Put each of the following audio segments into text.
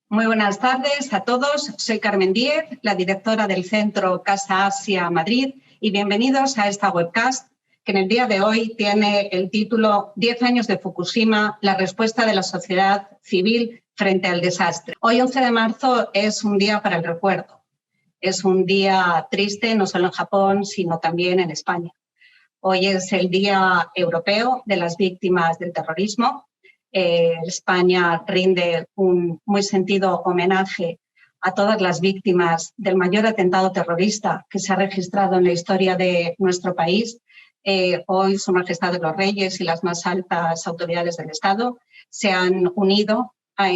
Muy buenas tardes a todos. Soy Carmen Díez, la directora del Centro Casa Asia Madrid, y bienvenidos a esta webcast que en el día de hoy tiene el título 10 años de Fukushima, la respuesta de la sociedad civil frente al desastre. Hoy, 11 de marzo, es un día para el recuerdo. Es un día triste no solo en Japón, sino también en España. Hoy es el Día Europeo de las Víctimas del Terrorismo. España rinde un muy sentido homenaje a todas las víctimas del mayor atentado terrorista que se ha registrado en la historia de nuestro país. Hoy Su Majestad de los Reyes y las más altas autoridades del Estado se han unido a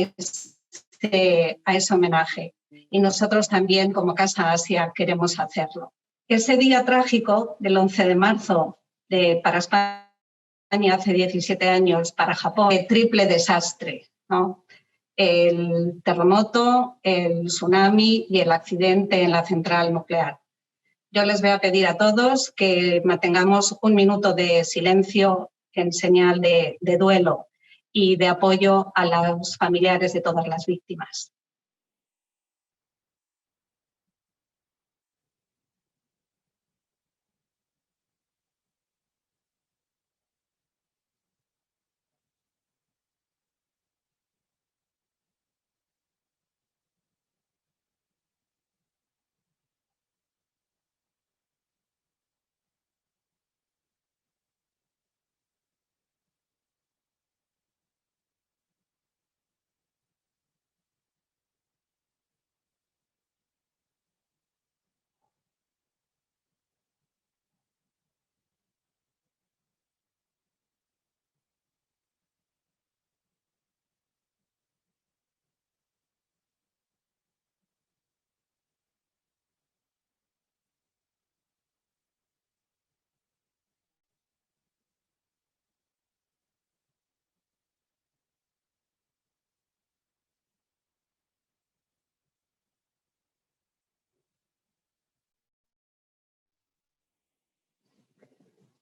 ese homenaje. Y nosotros también, como Casa Asia, queremos hacerlo. Ese día trágico del 11 de marzo para España, hace 17 años, para Japón, triple desastre, ¿no? El terremoto, el tsunami y el accidente en la central nuclear. Yo les voy a pedir a todos que mantengamos un minuto de silencio en señal de duelo y de apoyo a los familiares de todas las víctimas.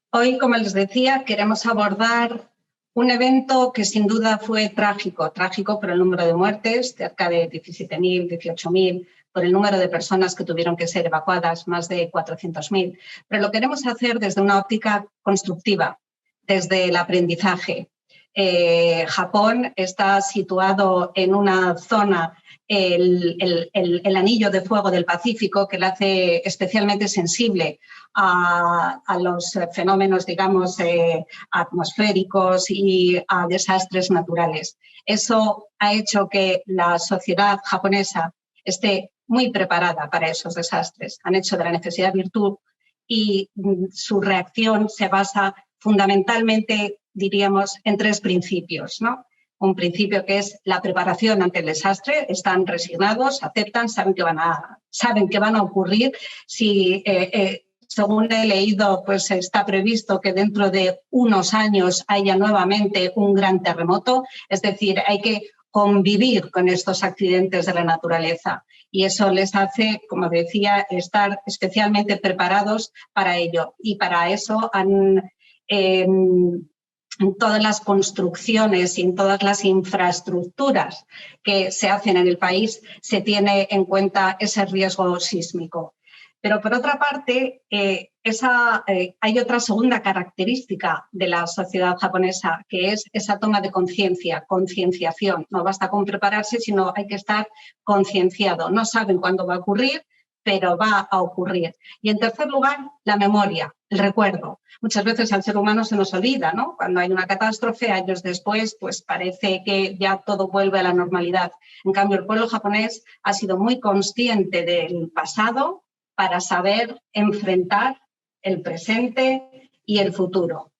Hoy, como les decía, queremos abordar un evento que sin duda fue trágico por el número de muertes, cerca de 17.000, 18.000, por el número de personas que tuvieron que ser evacuadas, más de 400.000. Pero lo queremos hacer desde una óptica constructiva, desde el aprendizaje. Japón está situado en una zona, el anillo de fuego del Pacífico, que le hace especialmente sensible a los fenómenos, digamos, atmosféricos y a desastres naturales. Eso ha hecho que la sociedad japonesa esté muy preparada para esos desastres. Han hecho de la necesidad virtud y su reacción se basa fundamentalmente, diríamos, en 3 principios, ¿no? Un principio que es la preparación ante el desastre. Están resignados, aceptan, saben que van a ocurrir. Si según he leído, pues está previsto que dentro de unos años haya nuevamente un gran terremoto. Es decir, hay que convivir con estos accidentes de la naturaleza y eso les hace, como decía, estar especialmente preparados para ello. Y para eso en todas las construcciones y en todas las infraestructuras que se hacen en el país se tiene en cuenta ese riesgo sísmico. Pero, por otra parte, hay otra segunda característica de la sociedad japonesa, que es esa toma de concienciación. No basta con prepararse, sino hay que estar concienciado. No saben cuándo va a ocurrir, pero va a ocurrir. Y, en tercer lugar, la memoria, el recuerdo. Muchas veces al ser humano se nos olvida, ¿no? Cuando hay una catástrofe, años después, pues parece que ya todo vuelve a la normalidad. En cambio, el pueblo japonés ha sido muy consciente del pasado para saber enfrentar el presente y el futuro.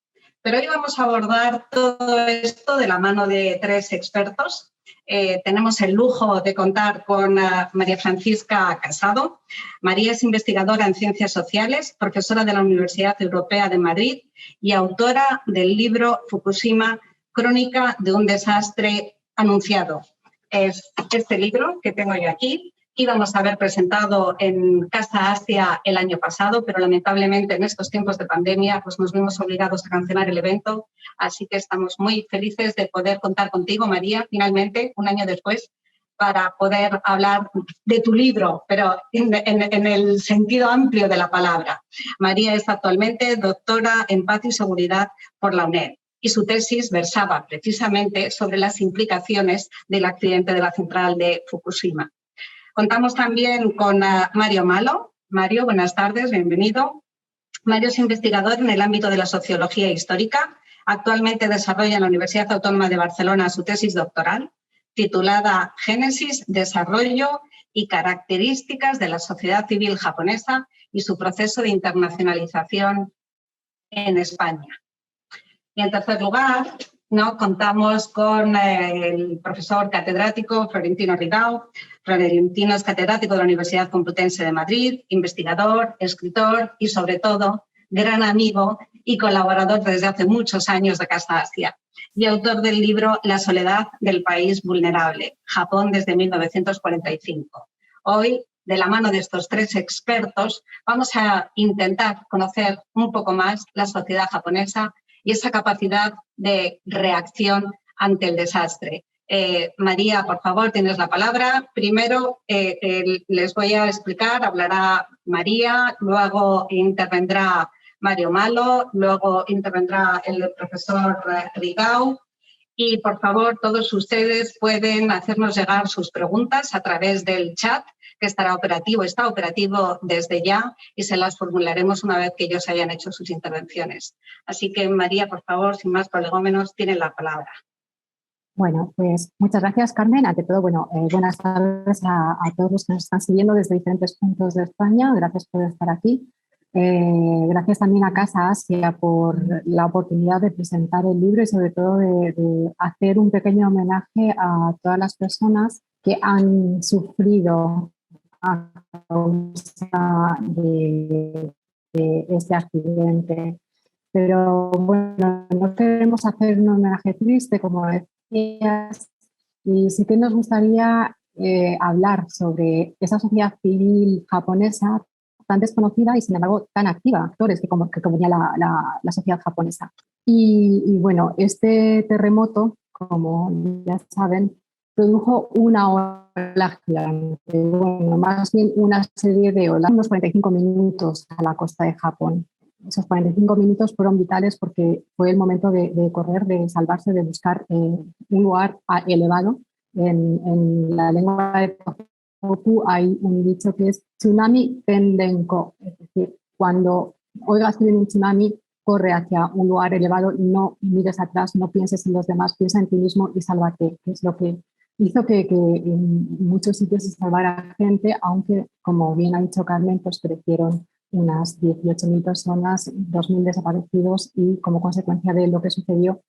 Pero hoy vamos a abordar todo esto de la mano de 3 expertos. Tenemos el lujo de contar con María Francisca Casado. María es investigadora en Ciencias Sociales, profesora de la Universidad Europea de Madrid y autora del libro Fukushima, Crónica de un desastre anunciado. Es este libro que tengo yo aquí. Íbamos a haber presentado en Casa Asia el año pasado, pero lamentablemente en estos tiempos de pandemia pues nos vimos obligados a cancelar el evento. Así que estamos muy felices de poder contar contigo, María, finalmente, un año después, para poder hablar de tu libro, pero en el sentido amplio de la palabra. María es actualmente doctora en Paz y Seguridad por la UNED y su tesis versaba precisamente sobre las implicaciones del accidente de la central de Fukushima. Contamos también con Mario Malo. Mario, buenas tardes, bienvenido. Mario es investigador en el ámbito de la sociología histórica. Actualmente desarrolla en la Universidad Autónoma de Barcelona su tesis doctoral, titulada Génesis, Desarrollo y Características de la Sociedad Civil Japonesa y su proceso de internacionalización en España. Y en tercer lugar, contamos con el profesor catedrático Florentino Ridao. Florentino es catedrático de la Universidad Complutense de Madrid, investigador, escritor y, sobre todo, gran amigo y colaborador desde hace muchos años de Casa Asia y autor del libro La soledad del país vulnerable, Japón desde 1945. Hoy, de la mano de estos tres expertos, vamos a intentar conocer un poco más la sociedad japonesa y esa capacidad de reacción ante el desastre. María, por favor, tienes la palabra. Primero les voy a explicar, hablará María, luego intervendrá Mario Malo, luego intervendrá el profesor Ridao. Y, por favor, todos ustedes pueden hacernos llegar sus preguntas a través del chat, que está operativo desde ya y se las formularemos una vez que ellos hayan hecho sus intervenciones. Así que, María, por favor, sin más prolegómenos, tienen la palabra. Bueno, pues muchas gracias, Carmen. Ante todo, buenas tardes a todos los que nos están siguiendo desde diferentes puntos de España. Gracias por estar aquí. Gracias también a Casa Asia por la oportunidad de presentar el libro y sobre todo de hacer un pequeño homenaje a todas las personas que han sufrido a causa de este accidente. Pero bueno, no queremos hacer un homenaje triste, como decías, y sí que nos gustaría hablar sobre esa sociedad civil japonesa tan desconocida y sin embargo tan activa, actores que componía la sociedad japonesa. Y bueno, este terremoto, como ya saben, produjo una ola gigante, más bien una serie de olas, unos 45 minutos a la costa de Japón. Esos 45 minutos fueron vitales porque fue el momento de correr, de salvarse, de buscar un lugar elevado. En la lengua de Tohoku hay un dicho que es tsunami tendenko, es decir, cuando oigas que viene un tsunami, corre hacia un lugar elevado, no mires atrás, no pienses en los demás, piensa en ti mismo y sálvate, que es lo que hizo que en muchos sitios se salvara gente, aunque, como bien ha dicho Carmen, pues perecieron unas 18.000 personas, 2.000 desaparecidos y como consecuencia de lo que sucedió,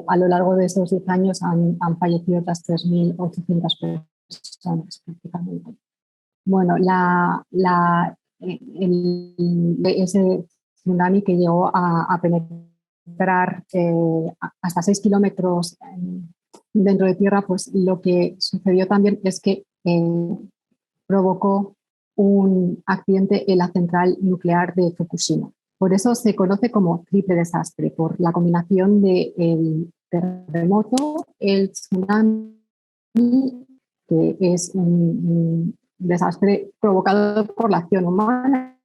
a lo largo de estos 10 años han fallecido otras 3.800 personas prácticamente. Bueno, ese tsunami que llegó a penetrar hasta 6 kilómetros dentro de tierra, pues lo que sucedió también es que provocó un accidente en la central nuclear de Fukushima. Por eso se conoce como triple desastre, por la combinación del terremoto, el tsunami, que es un desastre provocado por la acción humana,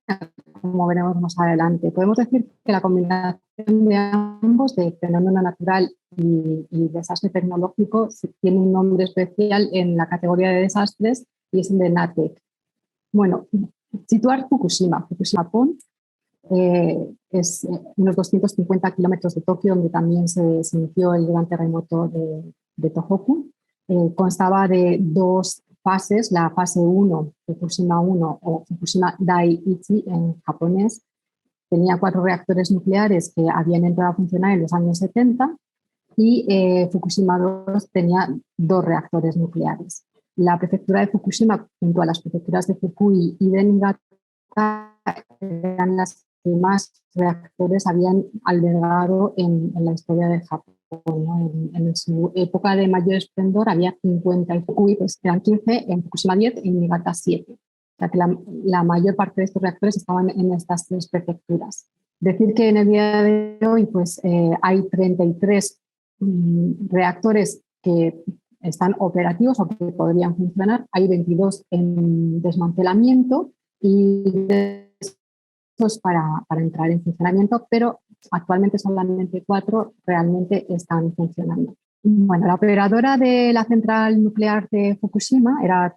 como veremos más adelante. Podemos decir que la combinación de ambos, de fenómeno natural y desastre tecnológico, tiene un nombre especial en la categoría de desastres y es el de NATEC. Bueno, situar Fukushima, Japón, es unos 250 kilómetros de Tokio, donde también se inició el gran terremoto de Tohoku. Constaba de dos fases, la fase 1, Fukushima 1 o Fukushima Daiichi en japonés. Tenía 4 reactores nucleares que habían entrado a funcionar en los años 70 y Fukushima 2 tenía 2 reactores nucleares. La prefectura de Fukushima, junto a las prefecturas de Fukui y de Niigata, eran las que más reactores habían albergado en la historia de Japón, ¿no? En su época de mayor esplendor había 50 en Fukui, pues eran 15, en Fukushima 10 y en Niigata 7. O sea que la mayor parte de estos reactores estaban en estas 3 prefecturas. Decir que en el día de hoy pues, hay 33 reactores que están operativos o que podrían funcionar. Hay 22 en desmantelamiento y estos para entrar en funcionamiento, pero actualmente solamente 4 realmente están funcionando. Bueno, la operadora de la central nuclear de Fukushima era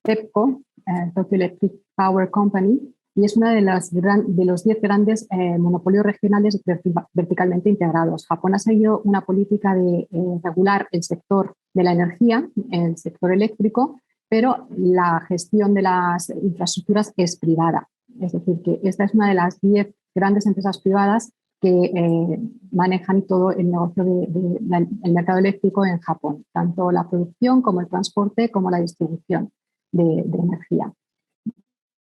TEPCO, Tokyo Electric Power Company, y es una de los 10 grandes monopolios regionales verticalmente integrados. Japón ha seguido una política de regular el sector de la energía, el sector eléctrico, pero la gestión de las infraestructuras es privada. Es decir, que esta es una de las 10 grandes empresas privadas que manejan todo el negocio del mercado eléctrico en Japón, tanto la producción como el transporte como la distribución de energía,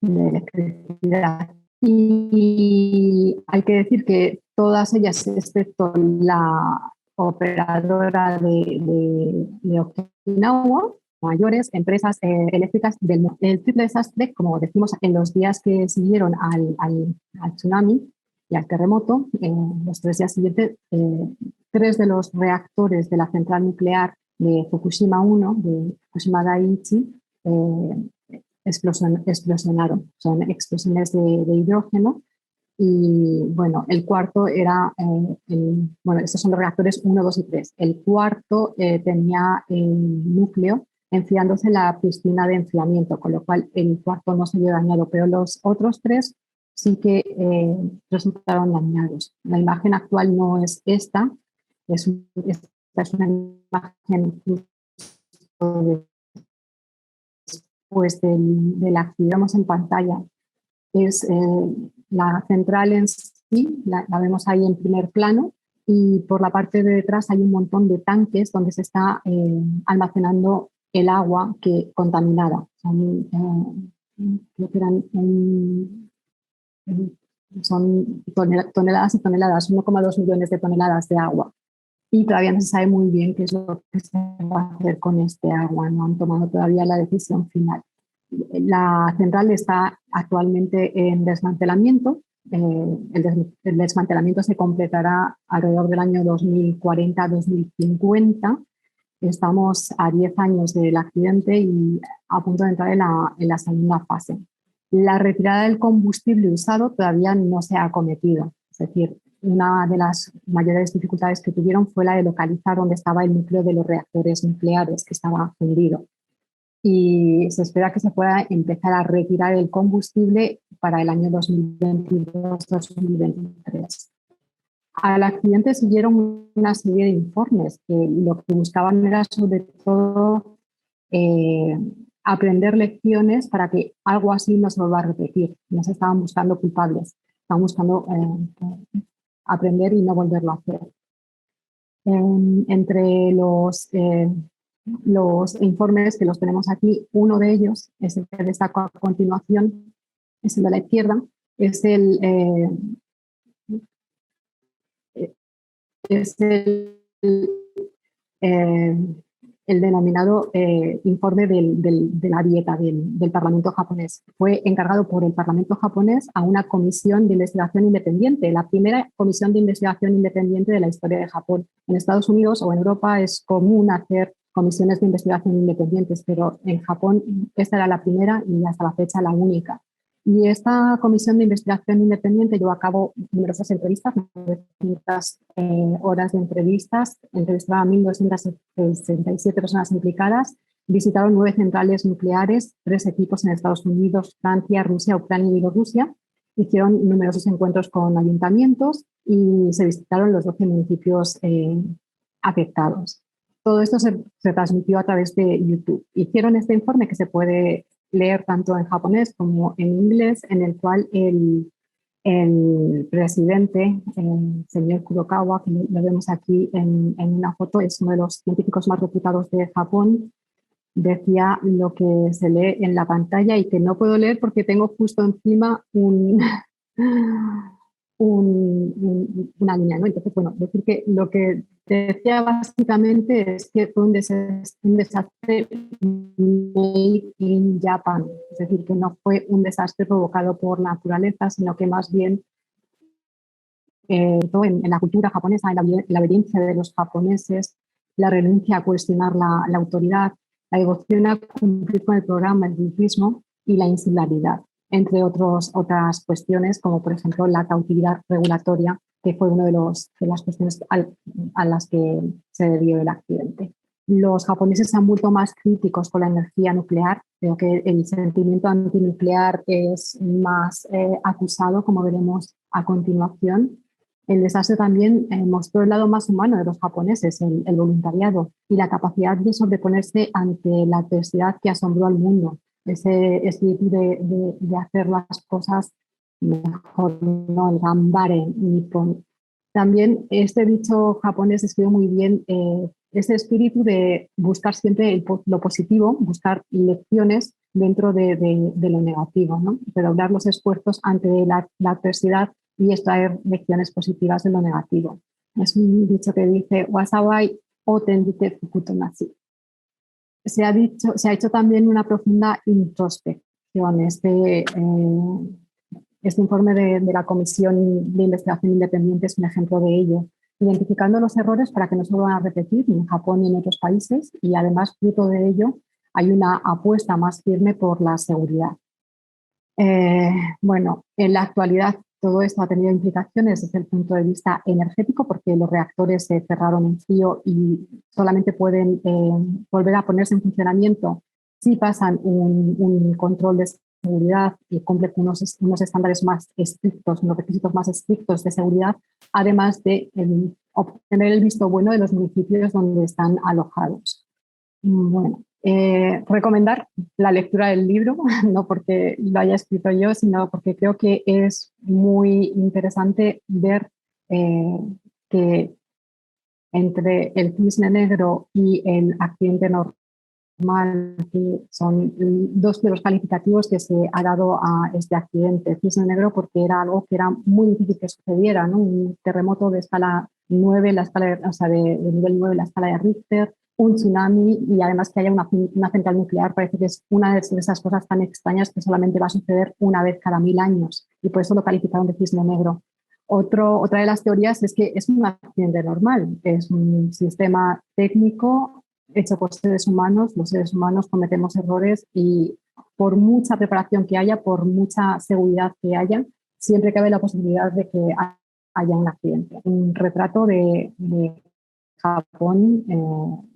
de electricidad. Y hay que decir que todas ellas, excepto la operadora de Okinawa, mayores empresas eléctricas del mundo. El triple desastre, como decimos, en los días que siguieron al tsunami y al terremoto, los 3 días siguientes, 3 de los reactores de la central nuclear de Fukushima 1, de Fukushima Daiichi, explosionaron. Son explosiones de hidrógeno. Y bueno, el cuarto era, bueno, estos son los reactores 1, 2 y 3. El cuarto tenía el núcleo enfriándose en la piscina de enfriamiento, con lo cual el cuarto no se vio dañado, pero los otros 3 sí que resultaron dañados. La imagen actual no es esta, esta es una imagen después del accidente. Vemos en pantalla es la central en sí, la vemos ahí en primer plano, y por la parte de detrás hay un montón de tanques donde se está almacenando el agua contaminada. Creo que son toneladas y toneladas, 1,2 millones de toneladas de agua. Y todavía no se sabe muy bien qué es lo que se va a hacer con este agua, no han tomado todavía la decisión final. La central está actualmente en desmantelamiento. El desmantelamiento se completará alrededor del año 2040-2050. Estamos a 10 años del accidente y a punto de entrar en la segunda fase. La retirada del combustible usado todavía no se ha acometido. Es decir, una de las mayores dificultades que tuvieron fue la de localizar dónde estaba el núcleo de los reactores nucleares, que estaba fundido. Y se espera que se pueda empezar a retirar el combustible para el año 2022-2023. Al accidente siguieron una serie de informes que lo que buscaban era sobre todo aprender lecciones para que algo así no se vuelva a repetir. No se estaban buscando culpables, estaban buscando aprender y no volverlo a hacer. Entre los informes que los tenemos aquí, uno de ellos es el que destaco a continuación, es el de la izquierda, es el denominado informe de la dieta del Parlamento japonés. Fue encargado por el Parlamento japonés a una comisión de investigación independiente, la primera comisión de investigación independiente de la historia de Japón. En Estados Unidos o en Europa es común hacer comisiones de investigación independientes, pero en Japón esta era la primera y hasta la fecha la única. Y esta comisión de investigación independiente llevó a cabo numerosas entrevistas, 900 horas de entrevistas, entrevistaron a 1.267 personas implicadas, visitaron 9 centrales nucleares, 3 equipos en Estados Unidos, Francia, Rusia, Ucrania y Bielorrusia, hicieron numerosos encuentros con ayuntamientos y se visitaron los 12 municipios afectados. Todo esto se transmitió a través de YouTube. Hicieron este informe que se puede leer tanto en japonés como en inglés, en el cual el presidente, el señor Kurokawa, que lo vemos aquí en una foto, es uno de los científicos más reputados de Japón, decía lo que se lee en la pantalla y que no puedo leer porque tengo justo encima una línea, ¿no? Entonces, bueno, decir que lo que decía básicamente es que fue un desastre made in Japan, es decir, que no fue un desastre provocado por la naturaleza, sino que más bien todo en la cultura japonesa, en la obediencia de los japoneses, la renuncia a cuestionar la autoridad, la devoción a cumplir con el programa, el budismo y la insularidad, entre otras cuestiones, como por ejemplo la cautividad regulatoria, que fue una de las cuestiones a las que se debió el accidente. Los japoneses se han vuelto más críticos con la energía nuclear. Creo que el sentimiento antinuclear es más acusado, como veremos a continuación. El desastre también mostró el lado más humano de los japoneses, el voluntariado y la capacidad de sobreponerse ante la adversidad que asombró al mundo. Ese espíritu de hacer las cosas mejor, ¿no? El gambare nippon. También este dicho japonés escribió muy bien ese espíritu de buscar siempre lo positivo, buscar lecciones dentro de lo negativo, ¿no? Redoblar los esfuerzos ante la adversidad y extraer lecciones positivas de lo negativo. Es un dicho que dice Wasawai o tendite fukutonashi. Se ha hecho también una profunda introspección. Este informe de la Comisión de Investigación Independiente es un ejemplo de ello, identificando los errores para que no se vuelvan a repetir ni en Japón ni en otros países, y además, fruto de ello, hay una apuesta más firme por la seguridad. Bueno, en la actualidad todo esto ha tenido implicaciones desde el punto de vista energético, porque los reactores se cerraron en frío y solamente pueden volver a ponerse en funcionamiento si pasan un control de seguridad y cumplen unos estándares más estrictos, unos requisitos más estrictos de seguridad, además de obtener el visto bueno de los municipios donde están alojados. Bueno, recomendar la lectura del libro, no porque lo haya escrito yo, sino porque creo que es muy interesante ver que entre el cisne negro y el accidente normal, que son dos de los calificativos que se ha dado a este accidente. El cisne negro porque era algo que era muy difícil que sucediera, ¿no? Un terremoto de escala 9, de nivel 9 en la escala de Richter, un tsunami, y además que haya una central nuclear. Parece que es una de esas cosas tan extrañas que solamente va a suceder una vez cada 1000 años, y por eso lo calificaron de cisne negro. Otra de las teorías es que es un accidente normal, es un sistema técnico hecho por seres humanos. Los seres humanos cometemos errores y por mucha preparación que haya, por mucha seguridad que haya, siempre cabe la posibilidad de que haya un accidente. Un retrato de Japón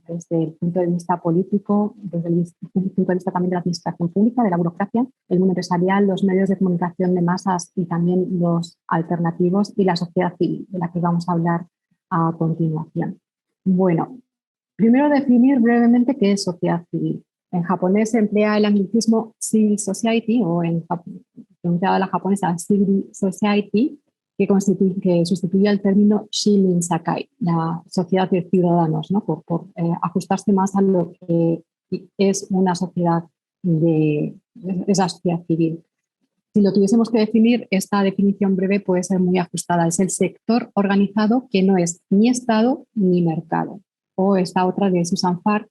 desde el punto de vista político, desde el punto de vista también de la administración pública, de la burocracia, el mundo empresarial, los medios de comunicación de masas y también los alternativos, y la sociedad civil, de la que vamos a hablar a continuación. Bueno, primero definir brevemente qué es sociedad civil. En japonés se emplea el anglicismo civil society, o pronunciada a la japonesa civil society, que sustituye el término Shimin Sakai, la sociedad de ciudadanos, ¿no? por ajustarse más a lo que es una sociedad esa sociedad civil. Si lo tuviésemos que definir, esta definición breve puede ser muy ajustada. Es el sector organizado que no es ni Estado ni mercado. O esta otra de Susan Farr,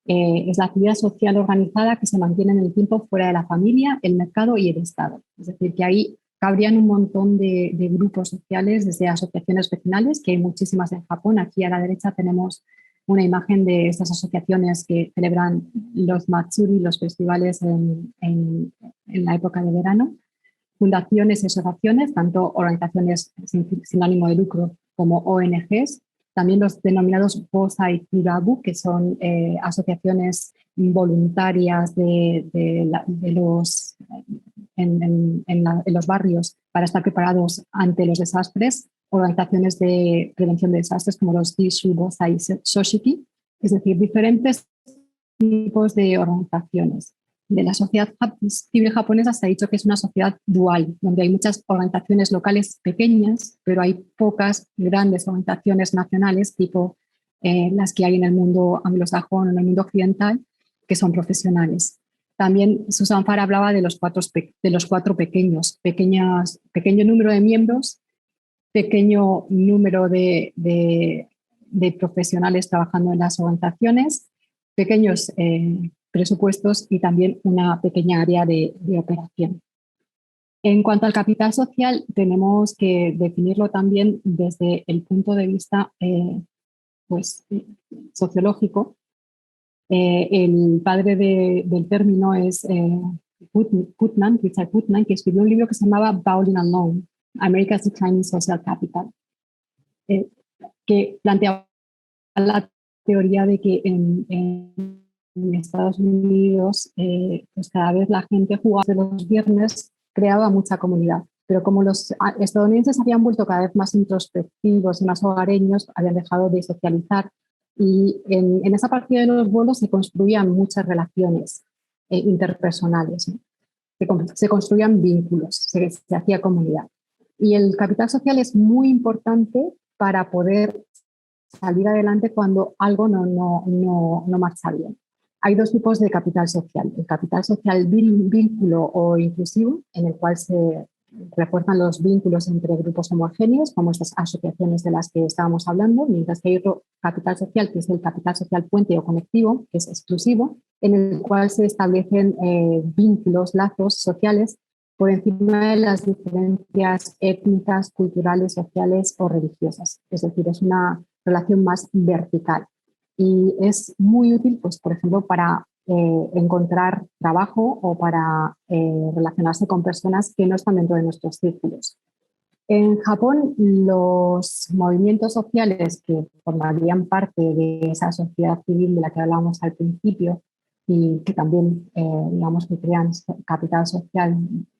es la actividad social organizada que se mantiene en el tiempo fuera de la familia, el mercado y el Estado. Es decir, que ahí cabrían un montón de grupos sociales, desde asociaciones vecinales, que hay muchísimas en Japón. Aquí a la derecha tenemos una imagen de estas asociaciones que celebran los matsuri, los festivales en la época de verano. Fundaciones y asociaciones, tanto organizaciones sin ánimo de lucro como ONGs. También los denominados Bosai Kirabu, que son asociaciones voluntarias en los barrios para estar preparados ante los desastres. Organizaciones de prevención de desastres como los Kishu Bosai Soshiki, es decir, diferentes tipos de organizaciones. De la sociedad civil japonesa se ha dicho que es una sociedad dual, donde hay muchas organizaciones locales pequeñas, pero hay pocas grandes organizaciones nacionales, tipo las que hay en el mundo anglosajón o en el mundo occidental, que son profesionales. También Susan Farr hablaba de los cuatro pequeños, pequeño número de miembros, pequeño número de profesionales trabajando en las organizaciones, pequeños presupuestos y también una pequeña área de operación. En cuanto al capital social, tenemos que definirlo también desde el punto de vista pues, sociológico. El padre del término es Richard Putnam, que escribió un libro que se llamaba Bowling Alone, America's Declining Social Capital, que planteaba la teoría de que en Estados Unidos pues cada vez la gente jugaba de los viernes, creaba mucha comunidad. Pero como los estadounidenses habían vuelto cada vez más introspectivos y más hogareños, habían dejado de socializar y en esa partida de los bolos se construían muchas relaciones interpersonales, ¿no? Se construían vínculos, se hacía comunidad. Y el capital social es muy importante para poder salir adelante cuando algo no marcha bien. Hay dos tipos de capital social. El capital social vínculo o inclusivo, en el cual se refuerzan los vínculos entre grupos homogéneos, como estas asociaciones de las que estábamos hablando, mientras que hay otro capital social, que es el capital social puente o conectivo, que es exclusivo, en el cual se establecen vínculos, lazos sociales por encima de las diferencias étnicas, culturales, sociales o religiosas. Es decir, es una relación más vertical y es muy útil, pues, por ejemplo, para encontrar trabajo o para relacionarse con personas que no están dentro de nuestros círculos. En Japón, los movimientos sociales que formarían parte de esa sociedad civil de la que hablábamos al principio y que también, digamos, que crean capital social,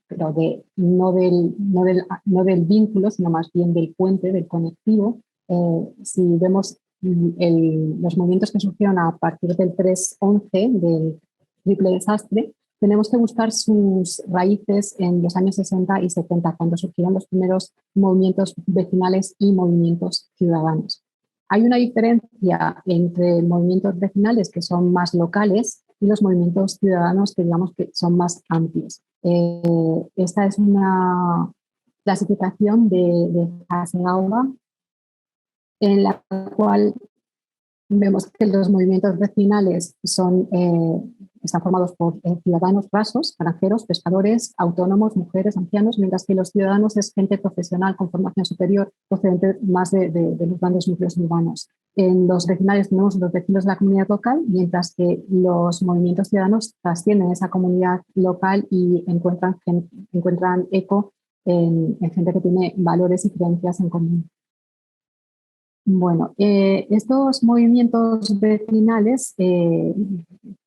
pero no del vínculo, sino más bien del puente, del conectivo. Si vemos los movimientos que surgieron a partir del 3-11, del triple desastre, tenemos que buscar sus raíces en los años 60 y 70, cuando surgieron los primeros movimientos vecinales y movimientos ciudadanos. Hay una diferencia entre movimientos vecinales, que son más locales, y los movimientos ciudadanos, que digamos que son más amplios. Esta es una clasificación de Hasegawa, en la cual vemos que los movimientos vecinales están formados por ciudadanos rasos, granjeros, pescadores, autónomos, mujeres, ancianos, mientras que los ciudadanos es gente profesional con formación superior, procedente más de los grandes núcleos urbanos. En los vecinales tenemos los vecinos de la comunidad local, mientras que los movimientos ciudadanos trascienden esa comunidad local y encuentran eco en gente que tiene valores y creencias en común. Bueno, estos movimientos vecinales,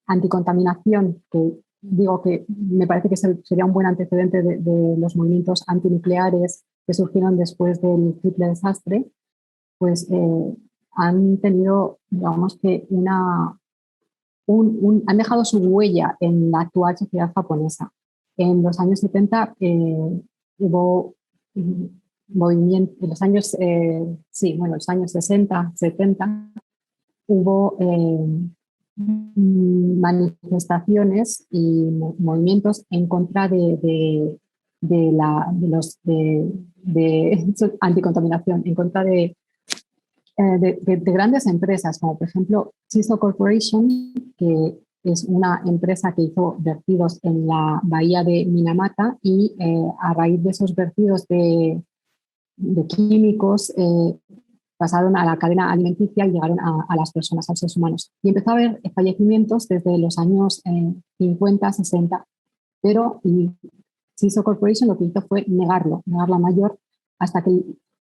anticontaminación, que digo que me parece que sería un buen antecedente de los movimientos antinucleares que surgieron después del triple desastre, pues han tenido, digamos que han dejado su huella en la actual sociedad japonesa. En los años 70 hubo movimiento, en los años, los años 60, 70, hubo manifestaciones y movimientos en contra de anticontaminación, en contra de grandes empresas, como por ejemplo Chiso Corporation, que es una empresa que hizo vertidos en la bahía de Minamata y a raíz de esos vertidos de químicos pasaron a la cadena alimenticia y llegaron a las personas, a los seres humanos. Y empezó a haber fallecimientos desde los años 50, 60, pero CISO Corporation lo que hizo fue negar la mayor, hasta que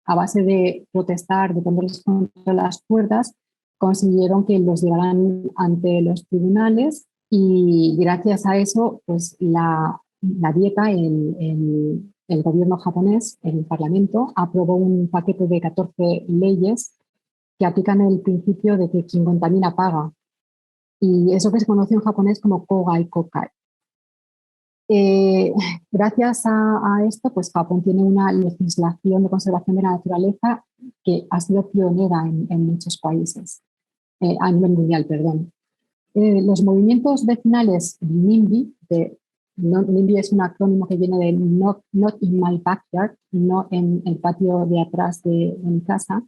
a base de protestar, de ponerles contra las cuerdas, consiguieron que los llevaran ante los tribunales y gracias a eso, pues la dieta, el gobierno japonés, el parlamento, aprobó un paquete de 14 leyes que aplican el principio de que quien contamina paga. Y eso que se conoce en japonés como kogai kokai. Gracias a esto, pues Japón tiene una legislación de conservación de la naturaleza que ha sido pionera en muchos países, a nivel mundial, perdón. Los movimientos vecinales NIMBY, NIMBY es un acrónimo que viene de not in my backyard, no en el patio de atrás de mi casa,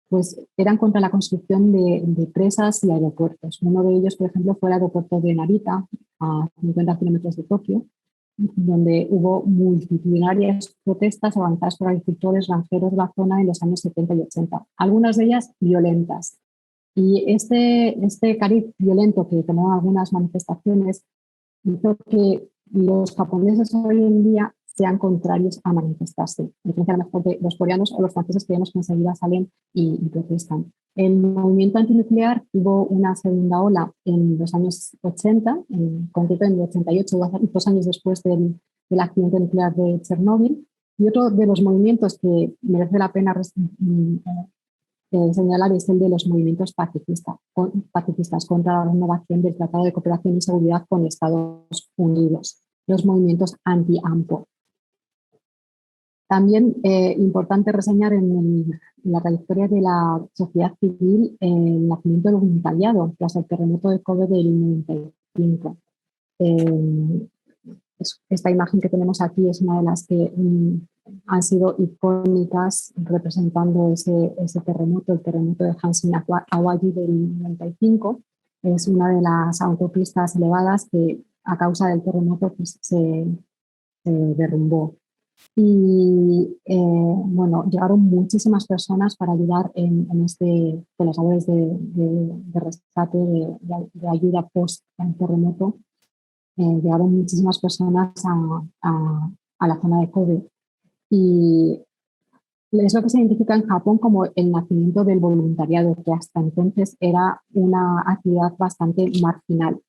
pues eran contra la construcción de presas y aeropuertos. Uno de ellos, por ejemplo, fue el aeropuerto de Narita, a 50 kilómetros de Tokio, donde hubo multitudinarias protestas organizadas por agricultores granjeros de la zona en los años 70 y 80, algunas de ellas violentas. Y este cariz violento que tomó algunas manifestaciones hizo que los japoneses hoy en día sean contrarios a manifestarse, a diferencia a lo mejor de los coreanos o los franceses que vemos que enseguida salen y protestan. El movimiento antinuclear tuvo una segunda ola en los años 80, en concreto en el 88, 2 años después del accidente nuclear de Chernóbil. Y otro de los movimientos que merece la pena señalar es el de los movimientos pacifistas contra la renovación del Tratado de Cooperación y Seguridad con Estados Unidos, los movimientos anti-AMPO. También importante reseñar en la trayectoria de la sociedad civil el nacimiento del voluntariado tras el terremoto de Kobe del 95. Esta imagen que tenemos aquí es una de las que han sido icónicas representando ese terremoto, el terremoto de Hanshin Awaji del 95. Es una de las autopistas elevadas que a causa del terremoto pues, se derrumbó. Y bueno, llegaron muchísimas personas para ayudar con las labores de rescate, de ayuda post terremoto. Llegaron muchísimas personas a la zona de Kobe. Y es lo que se identifica en Japón como el nacimiento del voluntariado, que hasta entonces era una actividad bastante marginal.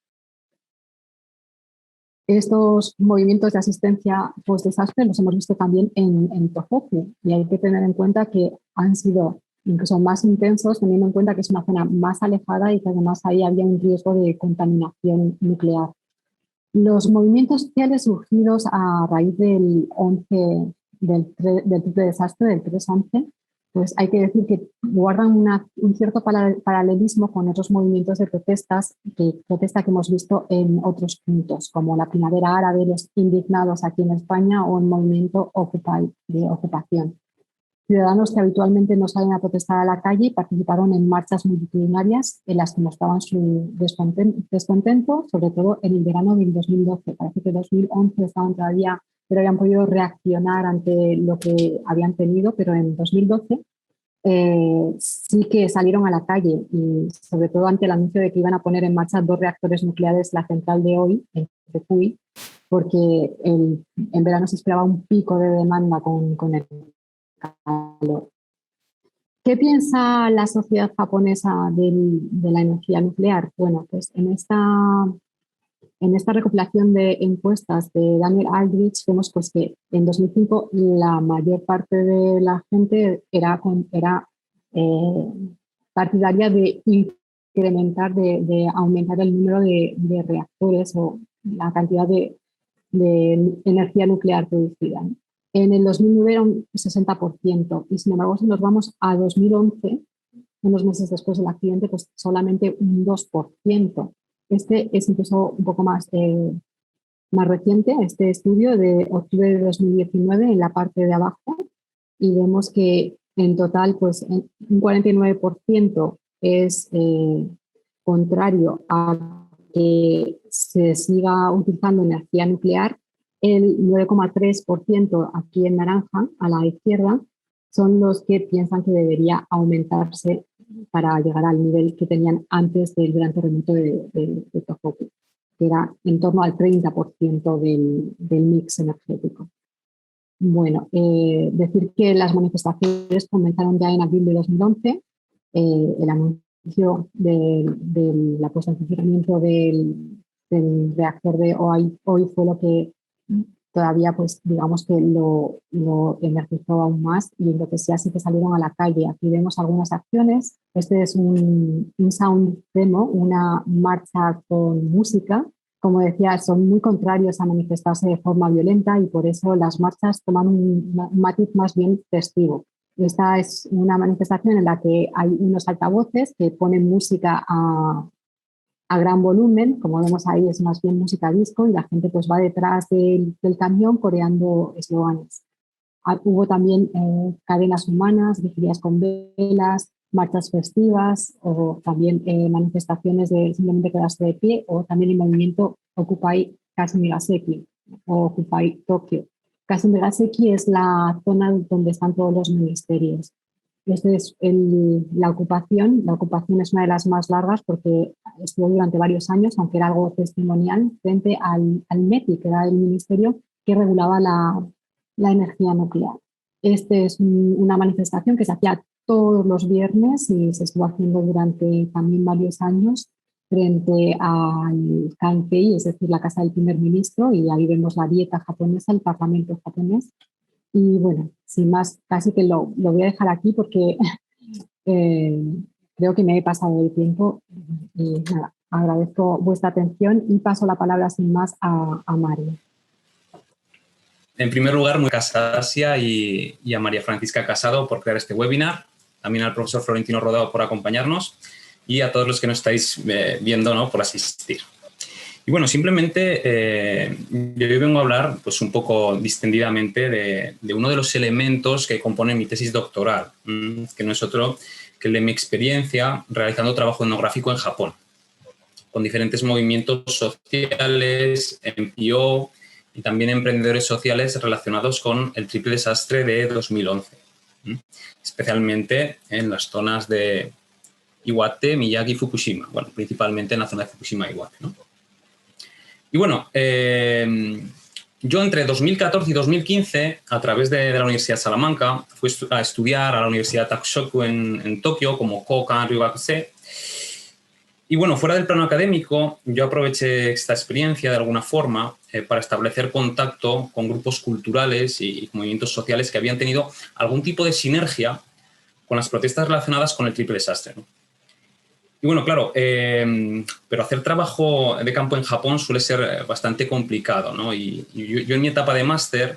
Estos movimientos de asistencia post-desastre los hemos visto también en Tohoku, y hay que tener en cuenta que han sido incluso más intensos, teniendo en cuenta que es una zona más alejada y que además ahí había un riesgo de contaminación nuclear. Los movimientos sociales surgidos a raíz del triple desastre, del 3/11, pues hay que decir que guardan un cierto paralelismo con otros movimientos de protesta que hemos visto en otros puntos, como la Primavera Árabe, los indignados aquí en España o el movimiento Occupy, de ocupación. Ciudadanos que habitualmente no salen a protestar a la calle participaron en marchas multitudinarias en las que mostraban su descontento, sobre todo en el verano del 2012. Parece que en 2011 estaban todavía, pero habían podido reaccionar ante lo que habían tenido, pero en 2012 sí que salieron a la calle, y sobre todo ante el anuncio de que iban a poner en marcha 2 reactores nucleares, la central de hoy, en Fukui, porque en verano se esperaba un pico de demanda con el calor. ¿Qué piensa la sociedad japonesa de la energía nuclear? Bueno, pues en esta recopilación de encuestas de Daniel Aldrich vemos pues que en 2005 la mayor parte de la gente era partidaria de incrementar, de aumentar el número de reactores o la cantidad de energía nuclear producida. En el 2009 era un 60%, y sin embargo si nos vamos a 2011, unos meses después del accidente, pues solamente un 2%. Este es incluso un poco más reciente, este estudio de octubre de 2019, en la parte de abajo, y vemos que en total pues un 49% es contrario a que se siga utilizando energía nuclear. El 9,3% aquí en naranja, a la izquierda, son los que piensan que debería aumentarse para llegar al nivel que tenían antes del gran terremoto de Tohoku, que era en torno al 30% del mix energético. Bueno, decir que las manifestaciones comenzaron ya en abril de 2011, el anuncio de la puesta en funcionamiento del reactor de hoy fue lo que todavía, pues digamos que lo energizó aún más, y en lo que sí, así que salieron a la calle. Aquí vemos algunas acciones. Este es un sound demo, una marcha con música. Como decía, son muy contrarios a manifestarse de forma violenta, y por eso las marchas toman un matiz más bien festivo. Esta es una manifestación en la que hay unos altavoces que ponen música a gran volumen. Como vemos ahí, es más bien música disco, y la gente pues va detrás del camión coreando eslóganes. Hubo también cadenas humanas, vigilias con velas, marchas festivas, o también manifestaciones de simplemente quedarse de pie, o también el movimiento Occupy Kashmir Aseki, o Occupy Tokyo. Kasumigaseki es la zona donde están todos los ministerios. La ocupación es una de las más largas porque estuvo durante varios años, aunque era algo testimonial, frente al METI, que era el ministerio que regulaba la energía nuclear. Esta es una manifestación que se hacía todos los viernes y se estuvo haciendo durante también varios años frente al Kankei, es decir, la casa del primer ministro, y ahí vemos la dieta japonesa, el parlamento japonés. Y bueno, sin más, casi que lo voy a dejar aquí porque creo que me he pasado el tiempo. Y nada, agradezco vuestra atención y paso la palabra sin más a Mario. En primer lugar, muy gracias a Asia y a María Francisca Casado por crear este webinar, también al profesor Florentino Rodado por acompañarnos y a todos los que nos estáis viendo, ¿no?, por asistir. Y bueno, simplemente yo vengo a hablar pues, un poco distendidamente de uno de los elementos que componen mi tesis doctoral, que no es otro que el de mi experiencia realizando trabajo etnográfico en Japón, con diferentes movimientos sociales, NPO y también emprendedores sociales relacionados con el triple desastre de 2011, especialmente en las zonas de Iwate, Miyagi y Fukushima, bueno, principalmente en la zona de Fukushima y Iwate, ¿no? Y bueno, yo entre 2014 y 2015, a través de la Universidad de Salamanca, fui a estudiar a la Universidad Takushoku en Tokio como Kokan Ryugakusei. Y bueno, fuera del plano académico, yo aproveché esta experiencia de alguna forma para establecer contacto con grupos culturales y movimientos sociales que habían tenido algún tipo de sinergia con las protestas relacionadas con el triple desastre, ¿no? Y bueno, claro, pero hacer trabajo de campo en Japón suele ser bastante complicado, ¿no? Y yo en mi etapa de máster,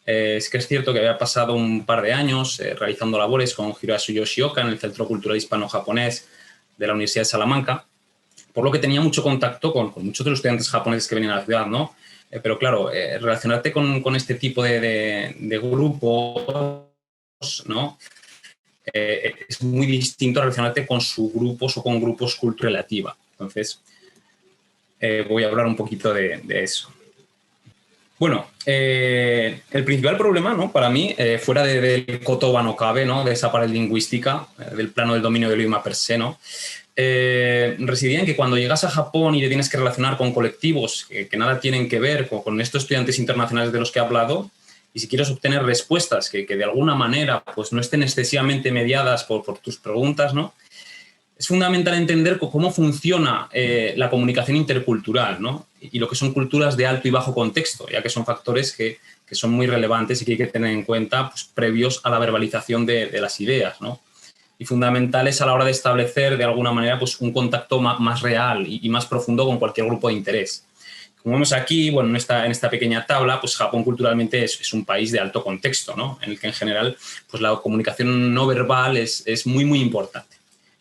es que es cierto que había pasado un par de años realizando labores con Hiroyasu Yoshioka en el Centro Cultural Hispano-Japonés de la Universidad de Salamanca, por lo que tenía mucho contacto con muchos de los estudiantes japoneses que venían a la ciudad, ¿no? Pero claro, relacionarte con este tipo de grupos, ¿no?, es muy distinto a relacionarte con subgrupos o con grupos cultura relativa. Entonces, voy a hablar un poquito de eso. Bueno, el principal problema, ¿no?, para mí, fuera del kotoba no kabe, ¿no?, de esa paralingüística, del plano del dominio del idioma per se, ¿no?, residía en que cuando llegas a Japón y te tienes que relacionar con colectivos que nada tienen que ver con estos estudiantes internacionales de los que he hablado, y si quieres obtener respuestas que de alguna manera pues, no estén excesivamente mediadas por tus preguntas, ¿no?, es fundamental entender cómo funciona la comunicación intercultural, ¿no?, y lo que son culturas de alto y bajo contexto, ya que son factores que son muy relevantes y que hay que tener en cuenta pues, previos a la verbalización de las ideas, ¿no?, y fundamentales a la hora de establecer de alguna manera pues, un contacto más real y más profundo con cualquier grupo de interés. Como vemos aquí, bueno, en esta pequeña tabla, pues Japón culturalmente es un país de alto contexto, ¿no?, en el que en general pues, la comunicación no verbal es muy, muy importante.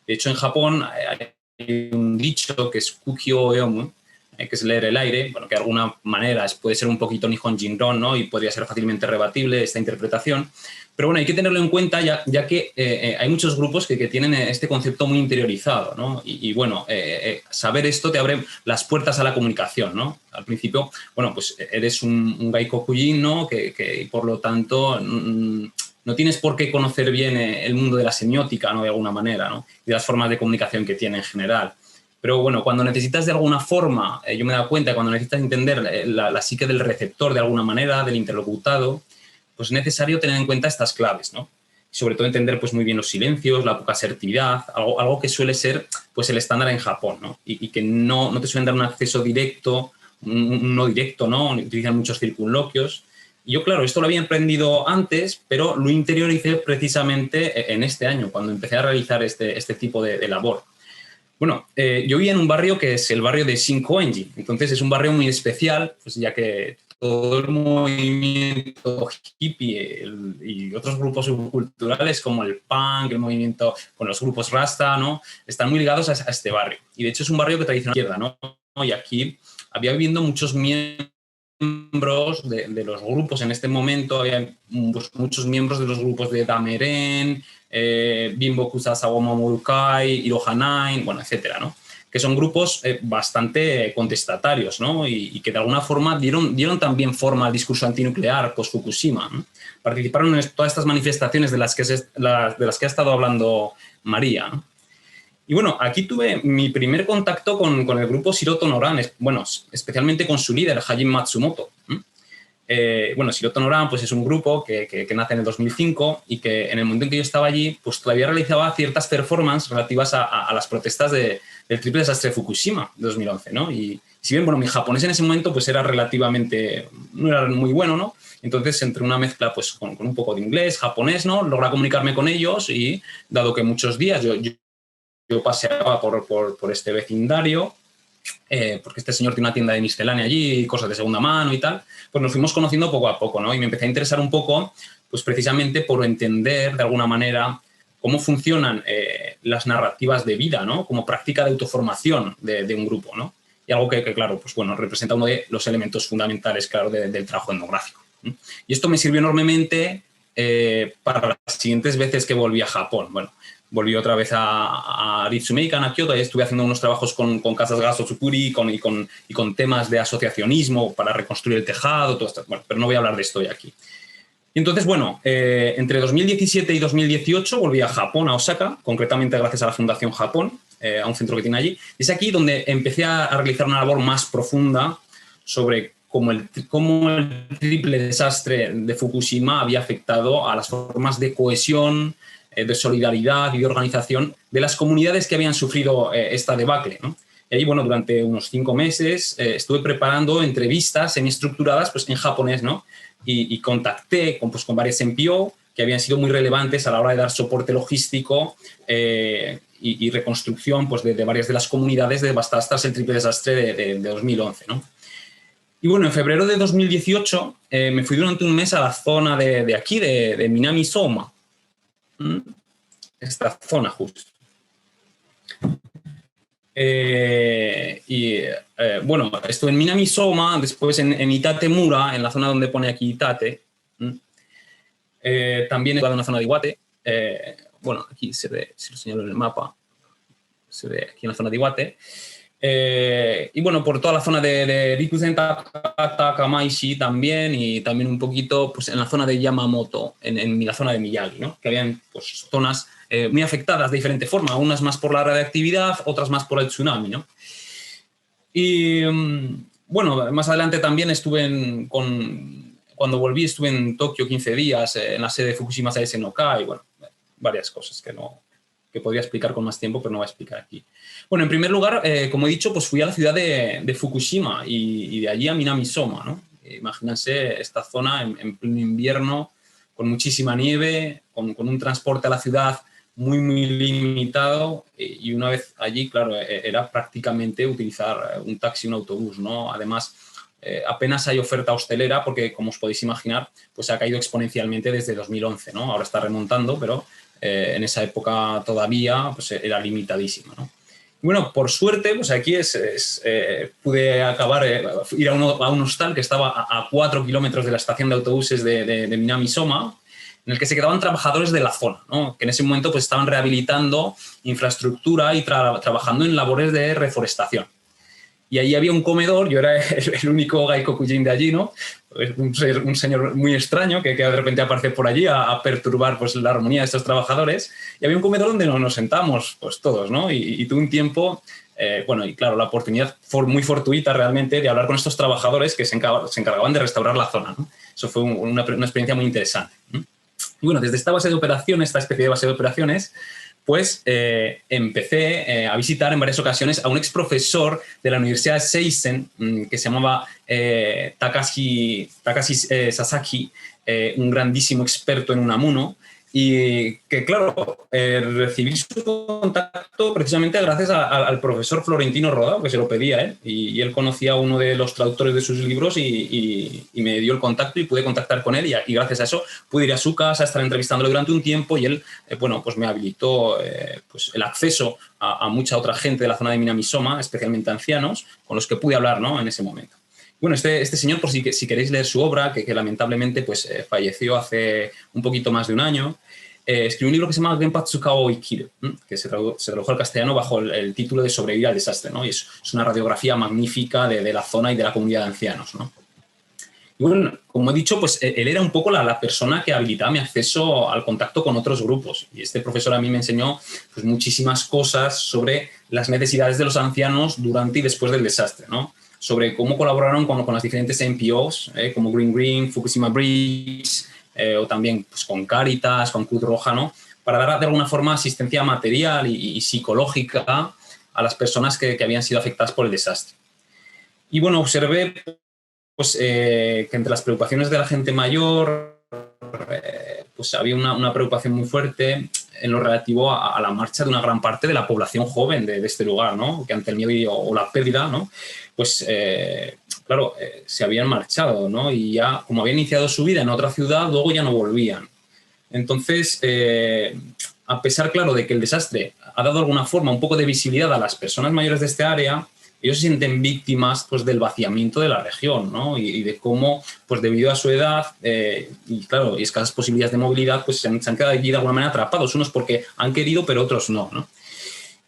De hecho, en Japón hay un dicho que es Kukyo Eomu, que es leer el aire, bueno, que de alguna manera puede ser un poquito Nihon Jinron, ¿no?, y podría ser fácilmente rebatible esta interpretación. Pero bueno, hay que tenerlo en cuenta ya que hay muchos grupos que tienen este concepto muy interiorizado, ¿no? Y bueno, saber esto te abre las puertas a la comunicación, ¿no? Al principio, bueno, pues eres un gaikokujin, ¿no?, que por lo tanto no tienes por qué conocer bien el mundo de la semiótica, ¿no?, de alguna manera, ¿no?, y de las formas de comunicación que tiene en general. Pero bueno, cuando necesitas de alguna forma, yo me he dado cuenta, cuando necesitas entender la psique del receptor de alguna manera, del interlocutado, pues es necesario tener en cuenta estas claves, ¿no? Sobre todo entender pues, muy bien los silencios, la poca asertividad, algo que suele ser pues, el estándar en Japón, ¿no? Y que no te suelen dar un acceso directo, un no directo, ¿no? Utilizan muchos circunloquios. Y yo, claro, esto lo había aprendido antes, pero lo interioricé precisamente en este año, cuando empecé a realizar este tipo de labor. Bueno, yo vivía en un barrio que es el barrio de Shinkoenji, entonces es un barrio muy especial, pues ya que todo el movimiento hippie y otros grupos subculturales como el punk, el movimiento con los grupos Rasta, ¿no?, están muy ligados a este barrio. Y de hecho es un barrio que tradicionalmente izquierda, ¿no? Y aquí había viviendo muchos miembros de los grupos en este momento, había muchos miembros de los grupos de Dameren, Bimbo Kusasawa Mamorukai, Iroha Nine, bueno, etcétera, ¿no?, que son grupos bastante contestatarios, ¿no? Y que de alguna forma dieron también forma al discurso antinuclear post-Fukushima, ¿no? Participaron en todas estas manifestaciones de las que ha estado hablando María, ¿no? Y bueno, aquí tuve mi primer contacto con el grupo Shiroto Noran, bueno, especialmente con su líder, Hajime Matsumoto. Bueno, Shiroto Noran pues, es un grupo que nace en el 2005 y que en el momento en que yo estaba allí, pues todavía realizaba ciertas performances relativas a las protestas del triple desastre de Fukushima de 2011, ¿no? Y si bien, bueno, mi japonés en ese momento pues era relativamente, no era muy bueno, ¿no? Entonces, entre una mezcla pues con un poco de inglés, japonés, ¿no? Logré comunicarme con ellos y, dado que muchos días yo paseaba por este vecindario, porque este señor tiene una tienda de miscelánea allí, cosas de segunda mano y tal, pues nos fuimos conociendo poco a poco, ¿no? Y me empecé a interesar un poco, pues precisamente por entender de alguna manera cómo funcionan las narrativas de vida, ¿no? Como práctica de autoformación de un grupo, ¿no? Y algo que claro, pues bueno, representa uno de los elementos fundamentales, claro, del trabajo etnográfico. Y esto me sirvió enormemente para las siguientes veces que volví a Japón. Bueno, volví otra vez a Ritsumeikan, a Kioto, y estuve haciendo unos trabajos con Casas Gaso Tsukuri y con temas de asociacionismo para reconstruir el tejado, todo esto. Bueno, pero no voy a hablar de esto hoy aquí. Y entonces, bueno, entre 2017 y 2018 volví a Japón, a Osaka, concretamente gracias a la Fundación Japón, a un centro que tiene allí. Y es aquí donde empecé a realizar una labor más profunda sobre cómo el triple desastre de Fukushima había afectado a las formas de cohesión, de solidaridad y de organización de las comunidades que habían sufrido esta debacle, ¿no? Y ahí, bueno, durante unos 5 meses estuve preparando entrevistas semiestructuradas pues, en japonés, ¿no? Y contacté con varias NPO que habían sido muy relevantes a la hora de dar soporte logístico y reconstrucción pues, de varias de las comunidades devastadas tras el triple desastre de 2011, ¿no? Y bueno, en febrero de 2018 me fui durante un mes a la zona de aquí, de Minami Soma. Esta zona justo. Bueno, estuve en Minami Soma, después en Itatemura, en la zona donde pone aquí Itate. También he estado en la zona de Iwate. Bueno, aquí se ve, si lo señalo en el mapa, se ve aquí en la zona de Iwate. Y bueno, por toda la zona de Rikuzen, Takata, Kamaishi también, y también un poquito pues, en la zona de Yamamoto, en la zona de Miyagi, ¿no? Que habían pues, zonas muy afectadas de diferente forma, unas más por la radiactividad, otras más por el tsunami, ¿no? Y bueno, más adelante también cuando volví estuve en Tokio 15 días, en la sede de Fukushima Saisen no Kai, y bueno, varias cosas que podría explicar con más tiempo, pero no voy a explicar aquí. Bueno, en primer lugar, como he dicho, pues fui a la ciudad de Fukushima y de allí a Minami Soma, ¿no? Imagínense esta zona en pleno invierno, con muchísima nieve, con un transporte a la ciudad muy, muy limitado, y una vez allí, claro, era prácticamente utilizar un taxi, un autobús, ¿no? Además, apenas hay oferta hostelera porque, como os podéis imaginar, pues ha caído exponencialmente desde 2011, ¿no? Ahora está remontando, pero en esa época todavía pues, era limitadísima, ¿no? Y bueno, por suerte, pues aquí pude ir a un hostal que estaba a 4 kilómetros de la estación de autobuses de Minami Soma, en el que se quedaban trabajadores de la zona, ¿no? Que en ese momento pues, estaban rehabilitando infraestructura y trabajando en labores de reforestación. Y ahí había un comedor, yo era el único gaikokujin de allí, ¿no? Un señor muy extraño que de repente aparece por allí a perturbar pues, la armonía de estos trabajadores. Y había un comedor donde nos sentamos pues, todos, ¿no? Y tuve un tiempo, bueno, y claro, la oportunidad muy fortuita realmente de hablar con estos trabajadores que se encargaban de restaurar la zona, ¿no? Eso fue una experiencia muy interesante, ¿no? Y bueno, desde esta especie de base de operaciones, pues empecé a visitar en varias ocasiones a un exprofesor de la Universidad de Seisen que se llamaba Takashi Sasaki, un grandísimo experto en Unamuno, y que, claro, recibí su contacto precisamente gracias al profesor Florentino Rodao, que se lo pedía él, y él conocía a uno de los traductores de sus libros y me dio el contacto y pude contactar con él, y gracias a eso pude ir a su casa, estar entrevistándolo durante un tiempo, y él, bueno, pues me habilitó pues el acceso a mucha otra gente de la zona de Minami Soma, especialmente ancianos, con los que pude hablar, ¿no? En ese momento. Bueno, este señor, por si queréis leer su obra, que lamentablemente pues, falleció hace un poquito más de un año, escribió un libro que se llama Genpatsuka o Ikiru, que se tradujo al castellano bajo el título de Sobrevivir al desastre, ¿no? Y es una radiografía magnífica de la zona y de la comunidad de ancianos, ¿no? Y bueno, como he dicho, pues él era un poco la persona que habilitaba mi acceso al contacto con otros grupos. Y este profesor a mí me enseñó pues, muchísimas cosas sobre las necesidades de los ancianos durante y después del desastre, ¿no? Sobre cómo colaboraron con las diferentes NPOs, como Green, Fukushima Bridge, o también pues, con Cáritas, con Cruz Roja, ¿no? Para dar de alguna forma asistencia material y psicológica a las personas que habían sido afectadas por el desastre. Y bueno, observé pues, que entre las preocupaciones de la gente mayor pues había una preocupación muy fuerte en lo relativo a la marcha de una gran parte de la población joven de este lugar, ¿no? Que ante el miedo o la pérdida, ¿no? Pues, claro, se habían marchado, ¿no? Y ya, como habían iniciado su vida en otra ciudad, luego ya no volvían. Entonces, a pesar, claro, de que el desastre ha dado de alguna forma un poco de visibilidad a las personas mayores de este área, ellos se sienten víctimas pues, del vaciamiento de la región, ¿no? Y de cómo, pues debido a su edad y, claro, y escasas posibilidades de movilidad, pues se han quedado allí de alguna manera atrapados, unos porque han querido, pero otros no, ¿no?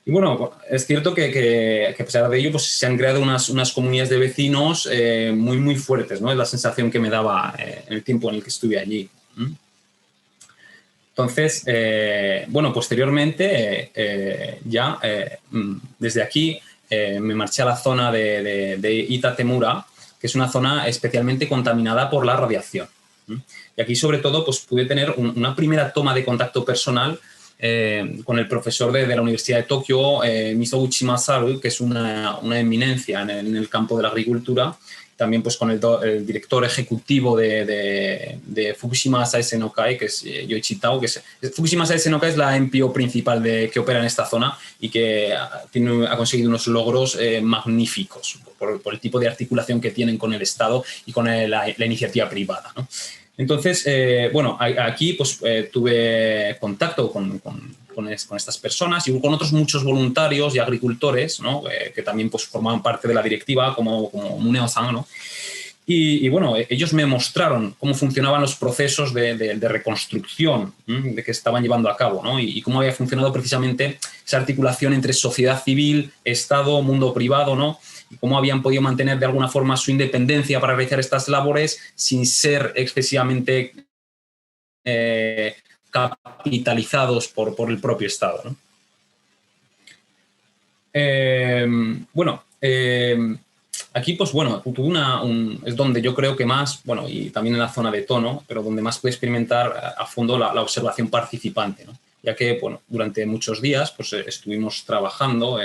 Y bueno, es cierto que a pesar de ello pues, se han creado unas comunidades de vecinos muy, muy fuertes, ¿no? Es la sensación que me daba en el tiempo en el que estuve allí. Entonces, bueno, posteriormente, desde aquí, me marché a la zona de Itatemura, que es una zona especialmente contaminada por la radiación. Y aquí, sobre todo, pues, pude tener una primera toma de contacto personal con el profesor de la Universidad de Tokio, Misoguchi Masaru, que es una eminencia en el campo de la agricultura. También pues, con el director ejecutivo de Fukushima Saese no Kai, que es Yoichi Tao. Fukushima Saese no Kai es la NPO principal que opera en esta zona y que ha conseguido unos logros magníficos por el tipo de articulación que tienen con el Estado y con la iniciativa privada, ¿no? Entonces, bueno, aquí pues, tuve contacto con estas personas y con otros muchos voluntarios y agricultores, ¿no? Que también pues, formaban parte de la directiva, como Muneo-san, ¿no? Y bueno, ellos me mostraron cómo funcionaban los procesos de reconstrucción de que estaban llevando a cabo, ¿no? Y cómo había funcionado precisamente esa articulación entre sociedad civil, Estado, mundo privado, ¿no? Y cómo habían podido mantener de alguna forma su independencia para realizar estas labores sin ser excesivamente capitalizados por el propio Estado, ¿no? Bueno, aquí, pues bueno, tuve es donde yo creo que más, bueno, y también en la zona de Tono, pero donde más pude experimentar a fondo la observación participante, ¿no? Ya que, bueno, durante muchos días pues, estuvimos trabajando,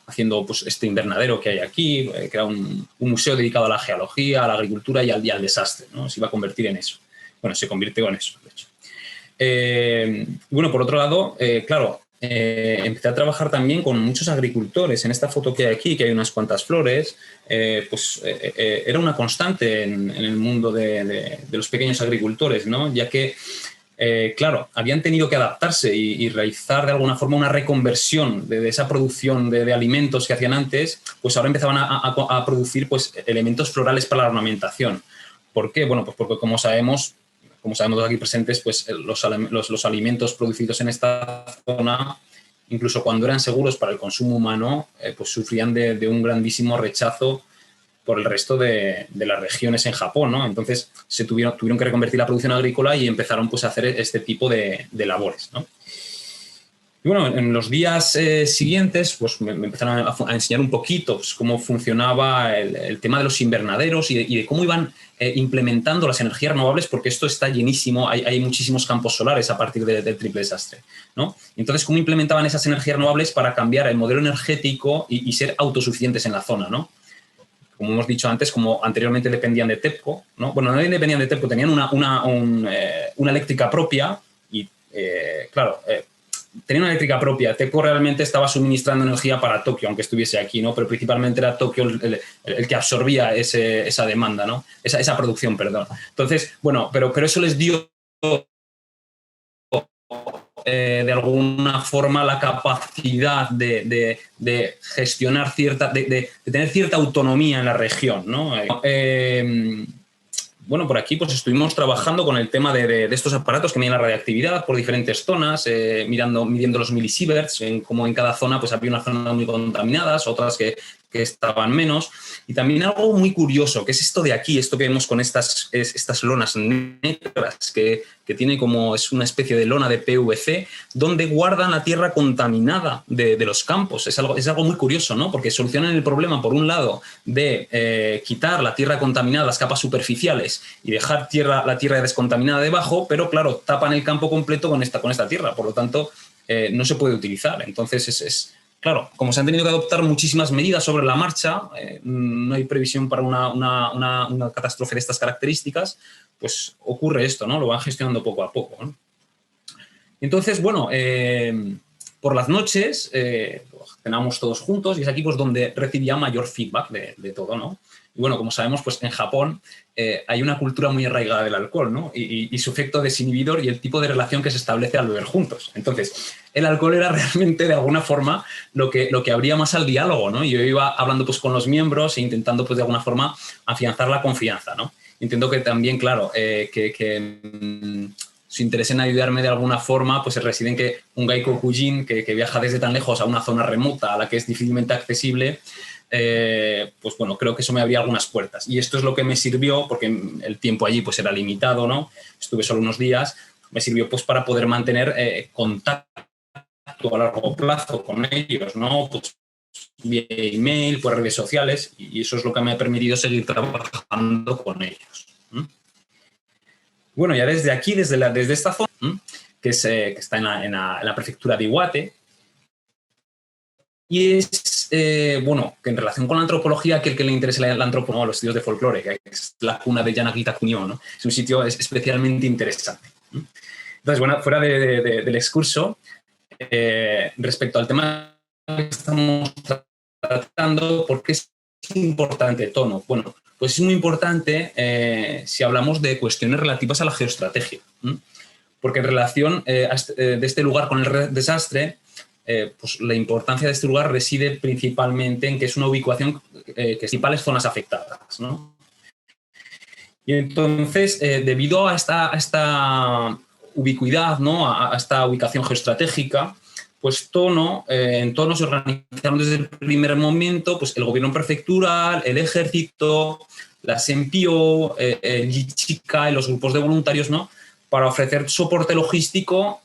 haciendo pues, este invernadero que hay aquí, que era un museo dedicado a la geología, a la agricultura y al desastre, ¿no? Se iba a convertir en eso. Bueno, se convirtió en eso, de hecho. Bueno, por otro lado, claro, empecé a trabajar también con muchos agricultores. En esta foto que hay aquí, que hay unas cuantas flores, pues era una constante en el mundo de los pequeños agricultores, ¿no? Ya que claro, habían tenido que adaptarse y realizar de alguna forma una reconversión de esa producción de alimentos que hacían antes, pues ahora empezaban a producir pues, elementos florales para la ornamentación. ¿Por qué? Bueno, pues porque como sabemos todos aquí presentes, pues los alimentos producidos en esta zona, incluso cuando eran seguros para el consumo humano, pues sufrían de un grandísimo rechazo por el resto de las regiones en Japón, ¿no? Entonces se tuvieron que reconvertir la producción agrícola y empezaron pues, a hacer este tipo de labores, ¿no? Y bueno, en los días siguientes pues, me empezaron a enseñar un poquito pues, cómo funcionaba el tema de los invernaderos y de cómo iban implementando las energías renovables, porque esto está llenísimo, hay muchísimos campos solares a partir del triple desastre, ¿no? Entonces, cómo implementaban esas energías renovables para cambiar el modelo energético y ser autosuficientes en la zona, ¿no? Como hemos dicho antes, como anteriormente dependían de TEPCO, ¿no? Bueno, no dependían de TEPCO, tenían una eléctrica propia y, claro, tenían una eléctrica propia. TEPCO realmente estaba suministrando energía para Tokio, aunque estuviese aquí, ¿no? Pero principalmente era Tokio el que absorbía esa demanda, ¿no? Esa producción, perdón. Entonces, bueno, pero eso les dio de alguna forma la capacidad de gestionar de tener cierta autonomía en la región, ¿no? bueno, por aquí pues estuvimos trabajando con el tema de estos aparatos que miden la radiactividad por diferentes zonas, midiendo los milisieverts, como en cada zona pues había unas zonas muy contaminadas, otras que estaban menos. Y también algo muy curioso, que es esto de aquí, esto que vemos con estas lonas negras, que tiene como, es una especie de lona de PVC, donde guardan la tierra contaminada de los campos. Es algo muy curioso, ¿no? Porque solucionan el problema, por un lado, de quitar la tierra contaminada, las capas superficiales, y dejar la tierra descontaminada debajo, pero claro, tapan el campo completo con esta tierra. Por lo tanto, no se puede utilizar. Entonces, claro, como se han tenido que adoptar muchísimas medidas sobre la marcha, no hay previsión para una catástrofe de estas características, pues ocurre esto, ¿no? Lo van gestionando poco a poco, ¿no? Entonces, bueno, por las noches cenábamos todos juntos y es aquí pues donde recibía mayor feedback de todo, ¿no? Y bueno, como sabemos, pues en Japón hay una cultura muy arraigada del alcohol, ¿no? Y su efecto desinhibidor y el tipo de relación que se establece al beber juntos. Entonces, el alcohol era realmente, de alguna forma, lo que abría más al diálogo, ¿no? Y yo iba hablando pues con los miembros e intentando, pues de alguna forma, afianzar la confianza, ¿no? Entiendo que también, claro, su interés en ayudarme de alguna forma, pues reside en que un gaikokujin que viaja desde tan lejos a una zona remota a la que es difícilmente accesible, pues bueno, creo que eso me abría algunas puertas. Y esto es lo que me sirvió, porque el tiempo allí pues era limitado, ¿no? Estuve solo unos días, me sirvió pues para poder mantener contacto a largo plazo con ellos, ¿no? Pues vía email, por redes sociales, y eso es lo que me ha permitido seguir trabajando con ellos. Bueno, ya desde aquí, desde esta zona, que está en la prefectura de Iwate, y es, bueno, que en relación con la antropología, que el que le interese la antropología, los estudios de folclore, que es la cuna de Yanagita Kunio, ¿no? Es un sitio especialmente interesante. Entonces, bueno, fuera del excurso, respecto al tema que estamos tratando, ¿por qué es importante tono? Bueno, pues es muy importante si hablamos de cuestiones relativas a la geoestrategia, porque en relación de este lugar con el desastre, pues la importancia de este lugar reside principalmente en que es una ubicación que es principales zonas afectadas, ¿no? Y entonces, debido a esta ubicuidad, ¿no? A esta ubicación geoestratégica, pues en Tono se organizaron desde el primer momento pues el gobierno prefectural, el ejército, la SEMPIO, el Yichikai, los grupos de voluntarios, ¿no? Para ofrecer soporte logístico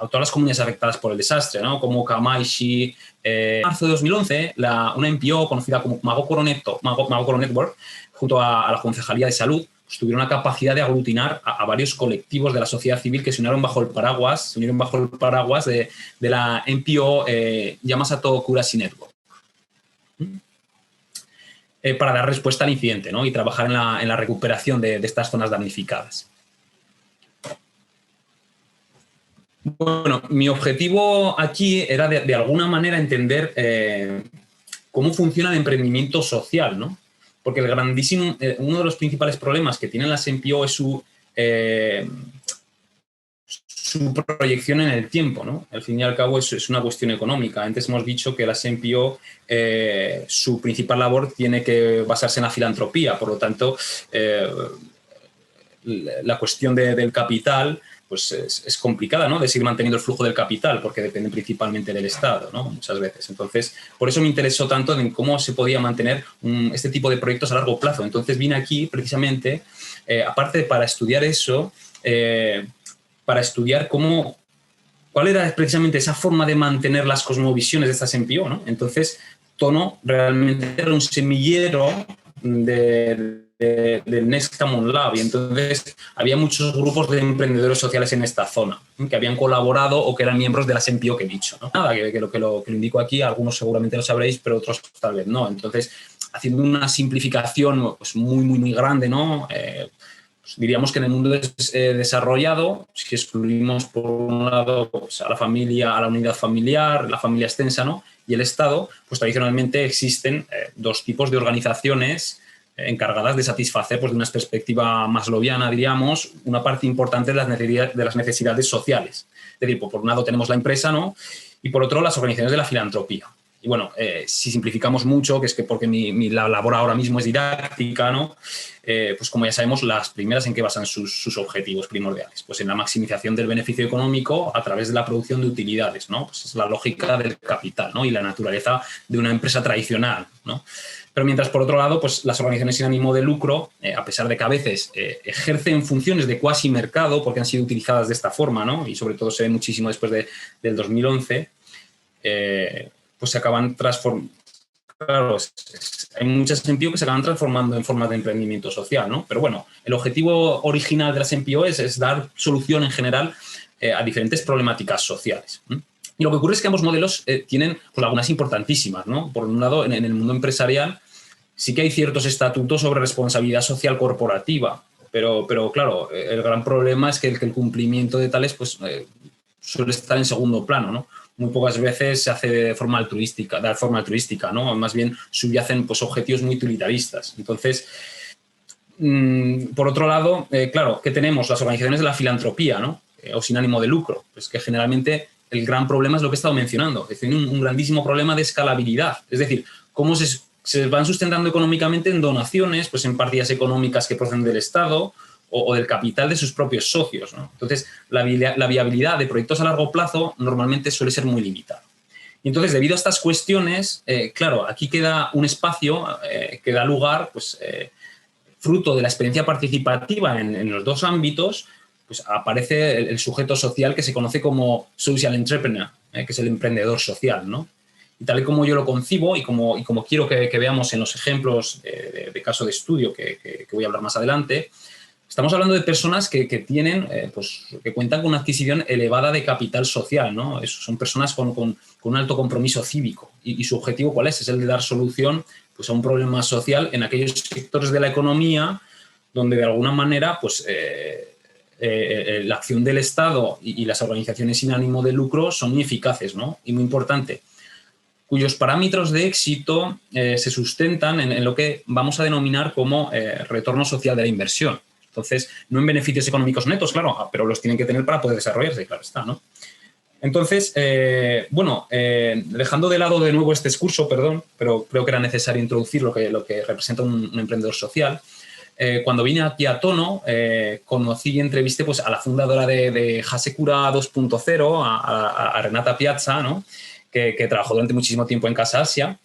a todas las comunidades afectadas por el desastre, ¿no? Como Kamaishi. En marzo de 2011, una NPO conocida como Magokoro Network, junto a la Concejalía de Salud, pues tuvieron la capacidad de aglutinar a varios colectivos de la sociedad civil que se unieron bajo el paraguas de la NPO Yamasato Kurashi Network, para dar respuesta al incidente, ¿no? Y trabajar en la recuperación de estas zonas damnificadas. Bueno, mi objetivo aquí era de alguna manera entender cómo funciona el emprendimiento social, ¿no? Porque uno de los principales problemas que tienen las NPO es su proyección en el tiempo, ¿no? Al fin y al cabo es una cuestión económica. Antes hemos dicho que las NPO, su principal labor tiene que basarse en la filantropía, por lo tanto, la cuestión del capital pues es complicada, ¿no? De seguir manteniendo el flujo del capital, porque depende principalmente del Estado, ¿no? Muchas veces. Entonces, por eso me interesó tanto en cómo se podía mantener este tipo de proyectos a largo plazo. Entonces, vine aquí precisamente, aparte para estudiar eso, para estudiar cuál era precisamente esa forma de mantener las cosmovisiones de estas NPO, ¿no? Entonces, Tono realmente era un semillero del Next Common Lab, y entonces había muchos grupos de emprendedores sociales en esta zona que habían colaborado o que eran miembros de las NPO que he dicho, ¿no? Nada, que lo indico aquí, algunos seguramente lo sabréis, pero otros tal vez no. Entonces, haciendo una simplificación pues muy grande, ¿no? Pues diríamos que en el mundo desarrollado, si excluimos por un lado pues, a la familia, a la unidad familiar, la familia extensa, ¿no? Y el Estado, pues tradicionalmente existen dos tipos de organizaciones encargadas de satisfacer, pues, de una perspectiva maslowiana, diríamos, una parte importante de las necesidades sociales. Es decir, por un lado tenemos la empresa, ¿no? Y por otro las organizaciones de la filantropía. Y bueno, si simplificamos mucho, que es que porque mi labor ahora mismo es didáctica, ¿no? Pues como ya sabemos, las primeras en qué basan sus objetivos primordiales, pues en la maximización del beneficio económico a través de la producción de utilidades, ¿no? Pues es la lógica del capital, ¿no? Y la naturaleza de una empresa tradicional, ¿no? Pero mientras, por otro lado, pues las organizaciones sin ánimo de lucro, a pesar de que a veces ejercen funciones de cuasi mercado, porque han sido utilizadas de esta forma, ¿no? Y sobre todo se ve muchísimo después del 2011, pues se acaban transformando. Claro, hay muchas NPO que se acaban transformando en forma de emprendimiento social, ¿no? Pero bueno, el objetivo original de las NPO es dar solución en general a diferentes problemáticas sociales. Y lo que ocurre es que ambos modelos tienen pues, lagunas importantísimas, ¿no? Por un lado, en el mundo empresarial sí que hay ciertos estatutos sobre responsabilidad social corporativa, pero claro, el gran problema es que el cumplimiento de tales pues, suele estar en segundo plano, ¿no? Muy pocas veces se hace de forma altruística, ¿no? Más bien subyacen pues, objetivos muy utilitaristas. Entonces, por otro lado, claro, ¿qué tenemos? Las organizaciones de la filantropía, ¿no? O sin ánimo de lucro. Pues que generalmente el gran problema es lo que he estado mencionando. Es decir, un grandísimo problema de escalabilidad. Es decir, cómo se van sustentando económicamente en donaciones, pues en partidas económicas que proceden del Estado o del capital de sus propios socios, ¿no? Entonces, la viabilidad de proyectos a largo plazo normalmente suele ser muy limitada. Y entonces, debido a estas cuestiones, claro, aquí queda un espacio que da lugar, pues, fruto de la experiencia participativa en los dos ámbitos, pues aparece el sujeto social que se conoce como social entrepreneur, que es el emprendedor social, ¿no? Y tal y como yo lo concibo y como quiero que veamos en los ejemplos de caso de estudio que voy a hablar más adelante, estamos hablando de personas que tienen, pues, que cuentan con una adquisición elevada de capital social, ¿no? Son personas con un alto compromiso cívico. ¿Y su objetivo cuál es? Es el de dar solución pues, a un problema social en aquellos sectores de la economía donde de alguna manera pues, la acción del Estado y las organizaciones sin ánimo de lucro son ineficaces, ¿no? Y muy importante, cuyos parámetros de éxito se sustentan en lo que vamos a denominar como retorno social de la inversión. Entonces, no en beneficios económicos netos, claro, pero los tienen que tener para poder desarrollarse, claro está, ¿no? Entonces, dejando de lado de nuevo este discurso, perdón, pero creo que era necesario introducir lo que representa un emprendedor social. Cuando vine aquí a Tono, conocí y entrevisté pues, a la fundadora de Hasekura 2.0, a Renata Piazza, ¿no? que trabajó durante muchísimo tiempo en Casa Asia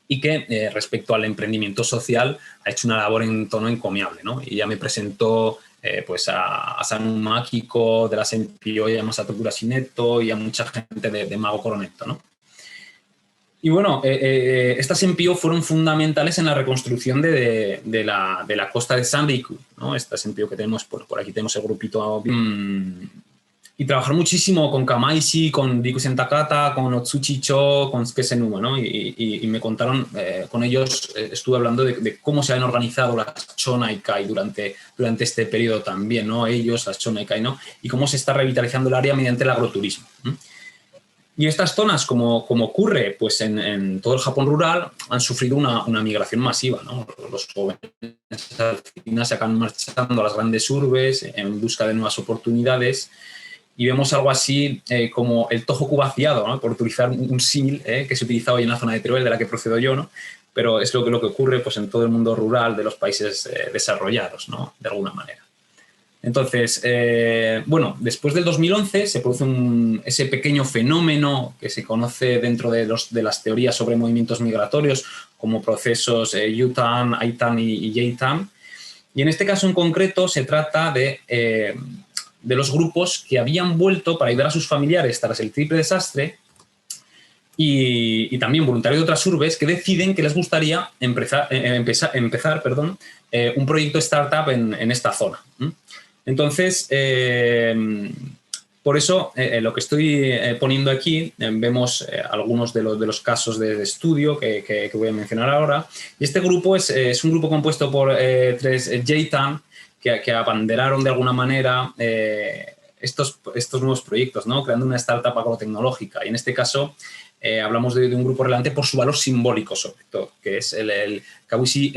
y que respecto al emprendimiento social ha hecho una labor en Tono encomiable, ¿no? Y ya me presentó pues a Sanu Makiko de las NPO y a Masato Kurashineto y a mucha gente de Mago Coroneto, ¿no? Y bueno, estas NPO fueron fundamentales en la reconstrucción de la costa de Sanriku, ¿no? Estas NPO que tenemos, por aquí tenemos el grupito. Y trabajar muchísimo con Kamaishi, con Rikusen Takata, con Otsuchi-cho, con Sukesenuma, ¿no? Y me contaron, con ellos estuve hablando de cómo se han organizado las Chonaikai durante este periodo también, ¿no? Ellos, las Chonaikai, ¿no? Y cómo se está revitalizando el área mediante el agroturismo. Y estas zonas, como ocurre pues en todo el Japón rural, han sufrido una migración masiva, ¿no? Los jóvenes al final se acaban marchando a las grandes urbes en busca de nuevas oportunidades. Y vemos algo así como el tohoku vaciado, ¿no? Por utilizar un símil que se utiliza hoy en la zona de Teruel, de la que procedo yo, ¿no? Pero es lo que ocurre pues, en todo el mundo rural de los países desarrollados, ¿no? De alguna manera. Entonces, bueno, después del 2011 se produce ese pequeño fenómeno que se conoce dentro de las teorías sobre movimientos migratorios como procesos U-turn, I-turn y J-turn. Y en este caso en concreto se trata de los grupos que habían vuelto para ayudar a sus familiares tras el triple desastre y también voluntarios de otras urbes que deciden que les gustaría empezar un proyecto startup en esta zona. Entonces, por eso lo que estoy poniendo aquí, vemos algunos de los casos de estudio que voy a mencionar ahora. Y este grupo es un grupo compuesto por 3 J-TAM que abanderaron de alguna manera estos nuevos proyectos, ¿no? Creando una startup agrotecnológica. Y en este caso hablamos de un grupo relevante por su valor simbólico, sobre todo, que es el Kawashiki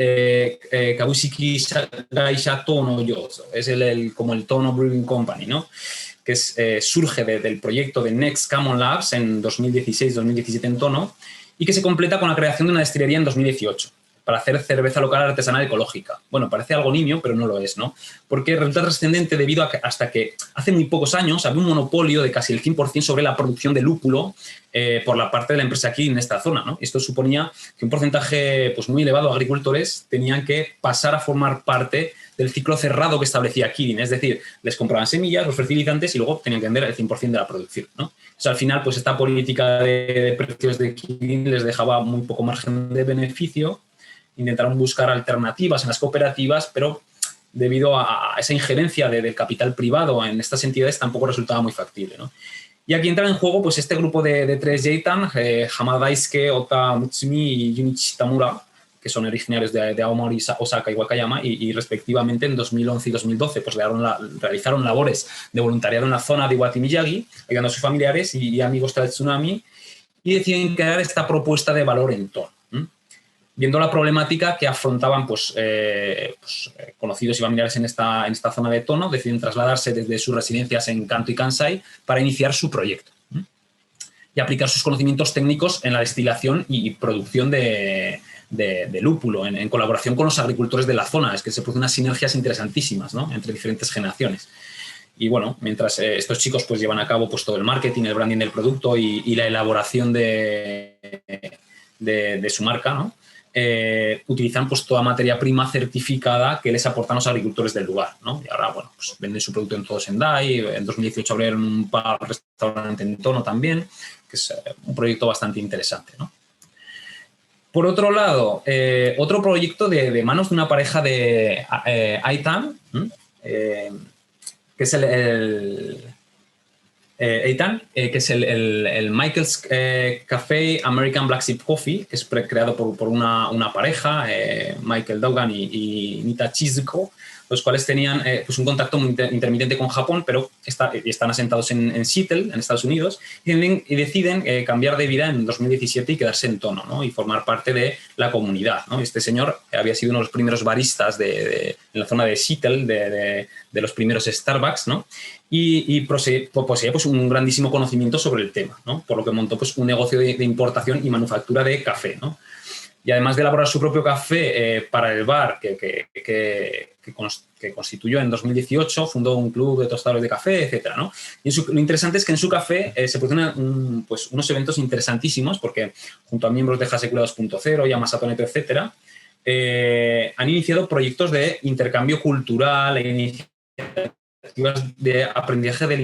Gaisha Tono Yoso. Es como el Tono Brewing Company, ¿no? Que surge del proyecto de Next Common Labs en 2016-2017 en Tono y que se completa con la creación de una destilería en 2018 para hacer cerveza local artesanal ecológica. Bueno, parece algo nimio, pero no lo es, ¿no? Porque resulta trascendente debido a que hasta que hace muy pocos años había un monopolio de casi el 100% sobre la producción de lúpulo por la parte de la empresa Kirin en esta zona, ¿no? Esto suponía que un porcentaje pues, muy elevado de agricultores tenían que pasar a formar parte del ciclo cerrado que establecía Kirin, es decir, les compraban semillas, los fertilizantes y luego tenían que vender el 100% de la producción, ¿no? O sea, al final, pues esta política de precios de Kirin les dejaba muy poco margen de beneficio. Intentaron buscar alternativas en las cooperativas, pero debido a esa injerencia del capital privado en estas entidades tampoco resultaba muy factible, ¿no? Y aquí entra en juego pues, este grupo de tres Jeitan, Hamada Daisuke, Ota Mutsumi y Junichi Tamura, que son originarios de Aomori, Osaka y Wakayama, y respectivamente en 2011 y 2012 pues, realizaron labores de voluntariado en la zona de Iwate Miyagi, ayudando a sus familiares y amigos tras el tsunami, y deciden crear esta propuesta de valor en tono. Viendo la problemática que afrontaban conocidos y familiares en esta zona de Tono, deciden trasladarse desde sus residencias en Kanto y Kansai para iniciar su proyecto y aplicar sus conocimientos técnicos en la destilación y producción de lúpulo, en colaboración con los agricultores de la zona. Es que se producen unas sinergias interesantísimas, ¿no?, entre diferentes generaciones. Y bueno, mientras estos chicos pues, llevan a cabo pues, todo el marketing, el branding del producto y la elaboración de su marca, ¿no?, utilizan pues, toda materia prima certificada que les aportan los agricultores del lugar, ¿no? Y ahora, bueno, pues venden su producto en todo Sendai. En 2018 abrieron un restaurante en Tono también, que es un proyecto bastante interesante, ¿no? Por otro lado, otro proyecto de manos de una pareja de Aitan, que es Eitan, que es el Michael's Café American Black Sheep Coffee, que es creado por una pareja, Michael Dogan y Nita Chizuko, los cuales tenían pues un contacto muy intermitente con Japón, pero están asentados en Seattle, en Estados Unidos, y deciden cambiar de vida en 2017 y quedarse en Tono, ¿no?, y formar parte de la comunidad, ¿no? Este señor había sido uno de los primeros baristas en la zona de Seattle, de los primeros Starbucks, ¿no?, y poseía pues, un grandísimo conocimiento sobre el tema, ¿no?, por lo que montó pues, un negocio de importación y manufactura de café, ¿no? Y además de elaborar su propio café para el bar que constituyó en 2018, fundó un club de tostadores de café, etcétera, ¿no? Y lo interesante es que en su café se producen pues, unos eventos interesantísimos porque junto a miembros de Hasekura 2.0, Yamasato Neto, etcétera, han iniciado proyectos de intercambio cultural e iniciativas de aprendizaje del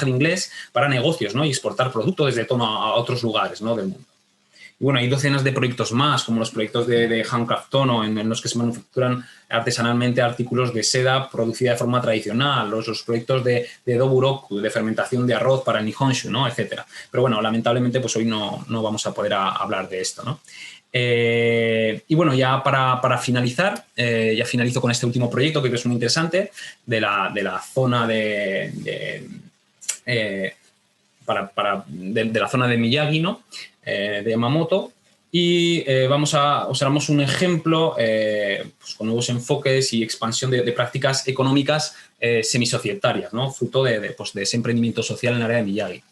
inglés para negocios, ¿no?, y exportar productos desde Tono a otros lugares, ¿no?, del mundo. Y bueno, hay docenas de proyectos más, como los proyectos de Handcraft Tono, en los que se manufacturan artesanalmente artículos de seda producida de forma tradicional, los proyectos de Doburoku, de fermentación de arroz para Nihonshu, ¿no?, etcétera. Pero bueno, lamentablemente pues hoy no vamos a poder hablar de esto, ¿no? Y bueno, ya para finalizar, ya finalizo con este último proyecto que es muy interesante, de la zona de la zona de Miyagi, ¿no?, de Yamamoto, y observamos un ejemplo pues con nuevos enfoques y expansión de prácticas económicas semisocietarias, ¿no?, fruto de ese emprendimiento social en el área de Miyagi,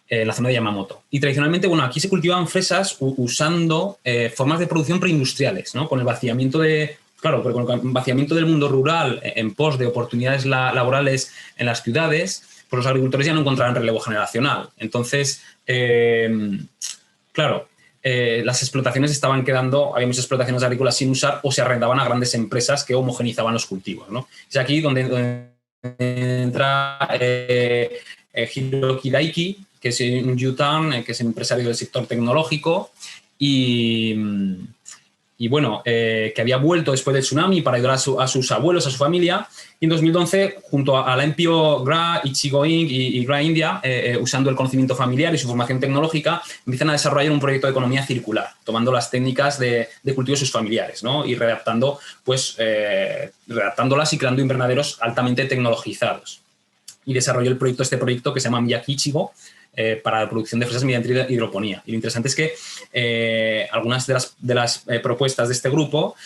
en la zona de Yamamoto. Y tradicionalmente, bueno, aquí se cultivaban fresas usando formas de producción preindustriales, ¿no?, con el vaciamiento con el vaciamiento del mundo rural en pos de oportunidades laborales en las ciudades, pues los agricultores ya no encontraban relevo generacional. Entonces, las explotaciones estaban quedando, había muchas explotaciones agrícolas sin usar o se arrendaban a grandes empresas que homogenizaban los cultivos, ¿no? Es aquí donde entra Hiroki Daiki, que es un Yutan, que es empresario del sector tecnológico y bueno, que había vuelto después del tsunami para ayudar a sus abuelos, a su familia, y en 2011, junto a la NPO GRA, Ichigo Inc. y GRA India, usando el conocimiento familiar y su formación tecnológica, empiezan a desarrollar un proyecto de economía circular, tomando las técnicas de cultivo de sus familiares, ¿no?, y redactándolas y creando invernaderos altamente tecnologizados. Y desarrolló este proyecto que se llama Miyaki Ichigo, para la producción de fresas mediante hidroponía. Y lo interesante es que algunas de las propuestas de este grupo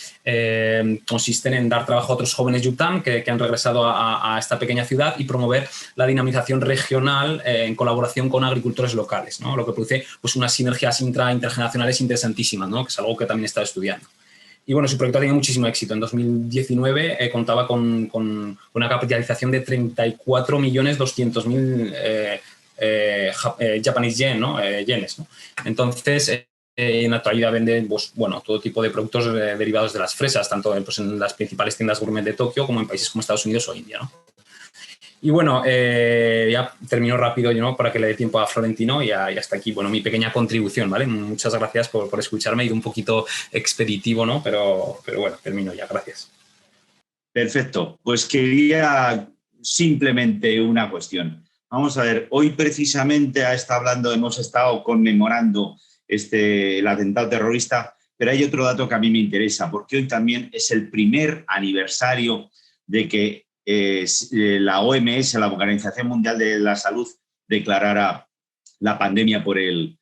consisten en dar trabajo a otros jóvenes Yucatán que han regresado a esta pequeña ciudad y promover la dinamización regional en colaboración con agricultores locales, ¿no? Lo que produce pues, unas sinergias intergeneracionales interesantísimas, ¿no? Que es algo que también he estado estudiando. Y bueno, su proyecto ha tenido muchísimo éxito. En 2019 contaba con una capitalización de 34.200.000 Japanese yen, ¿no? Yenes, ¿no? Entonces, en la actualidad vende pues, bueno, todo tipo de productos derivados de las fresas, tanto pues, en las principales tiendas gourmet de Tokio como en países como Estados Unidos o India, ¿no? Y bueno, ya termino rápido, ¿no? Para que le dé tiempo a Florentino y hasta aquí, bueno, mi pequeña contribución, ¿vale? Muchas gracias por escucharme, he ido un poquito expeditivo, ¿no? Pero bueno, termino ya, gracias. Perfecto, pues quería simplemente una cuestión. Vamos a ver, hoy precisamente hemos estado conmemorando el atentado terrorista, pero hay otro dato que a mí me interesa, porque hoy también es el primer aniversario de que la OMS, la Organización Mundial de la Salud, declarara la pandemia por el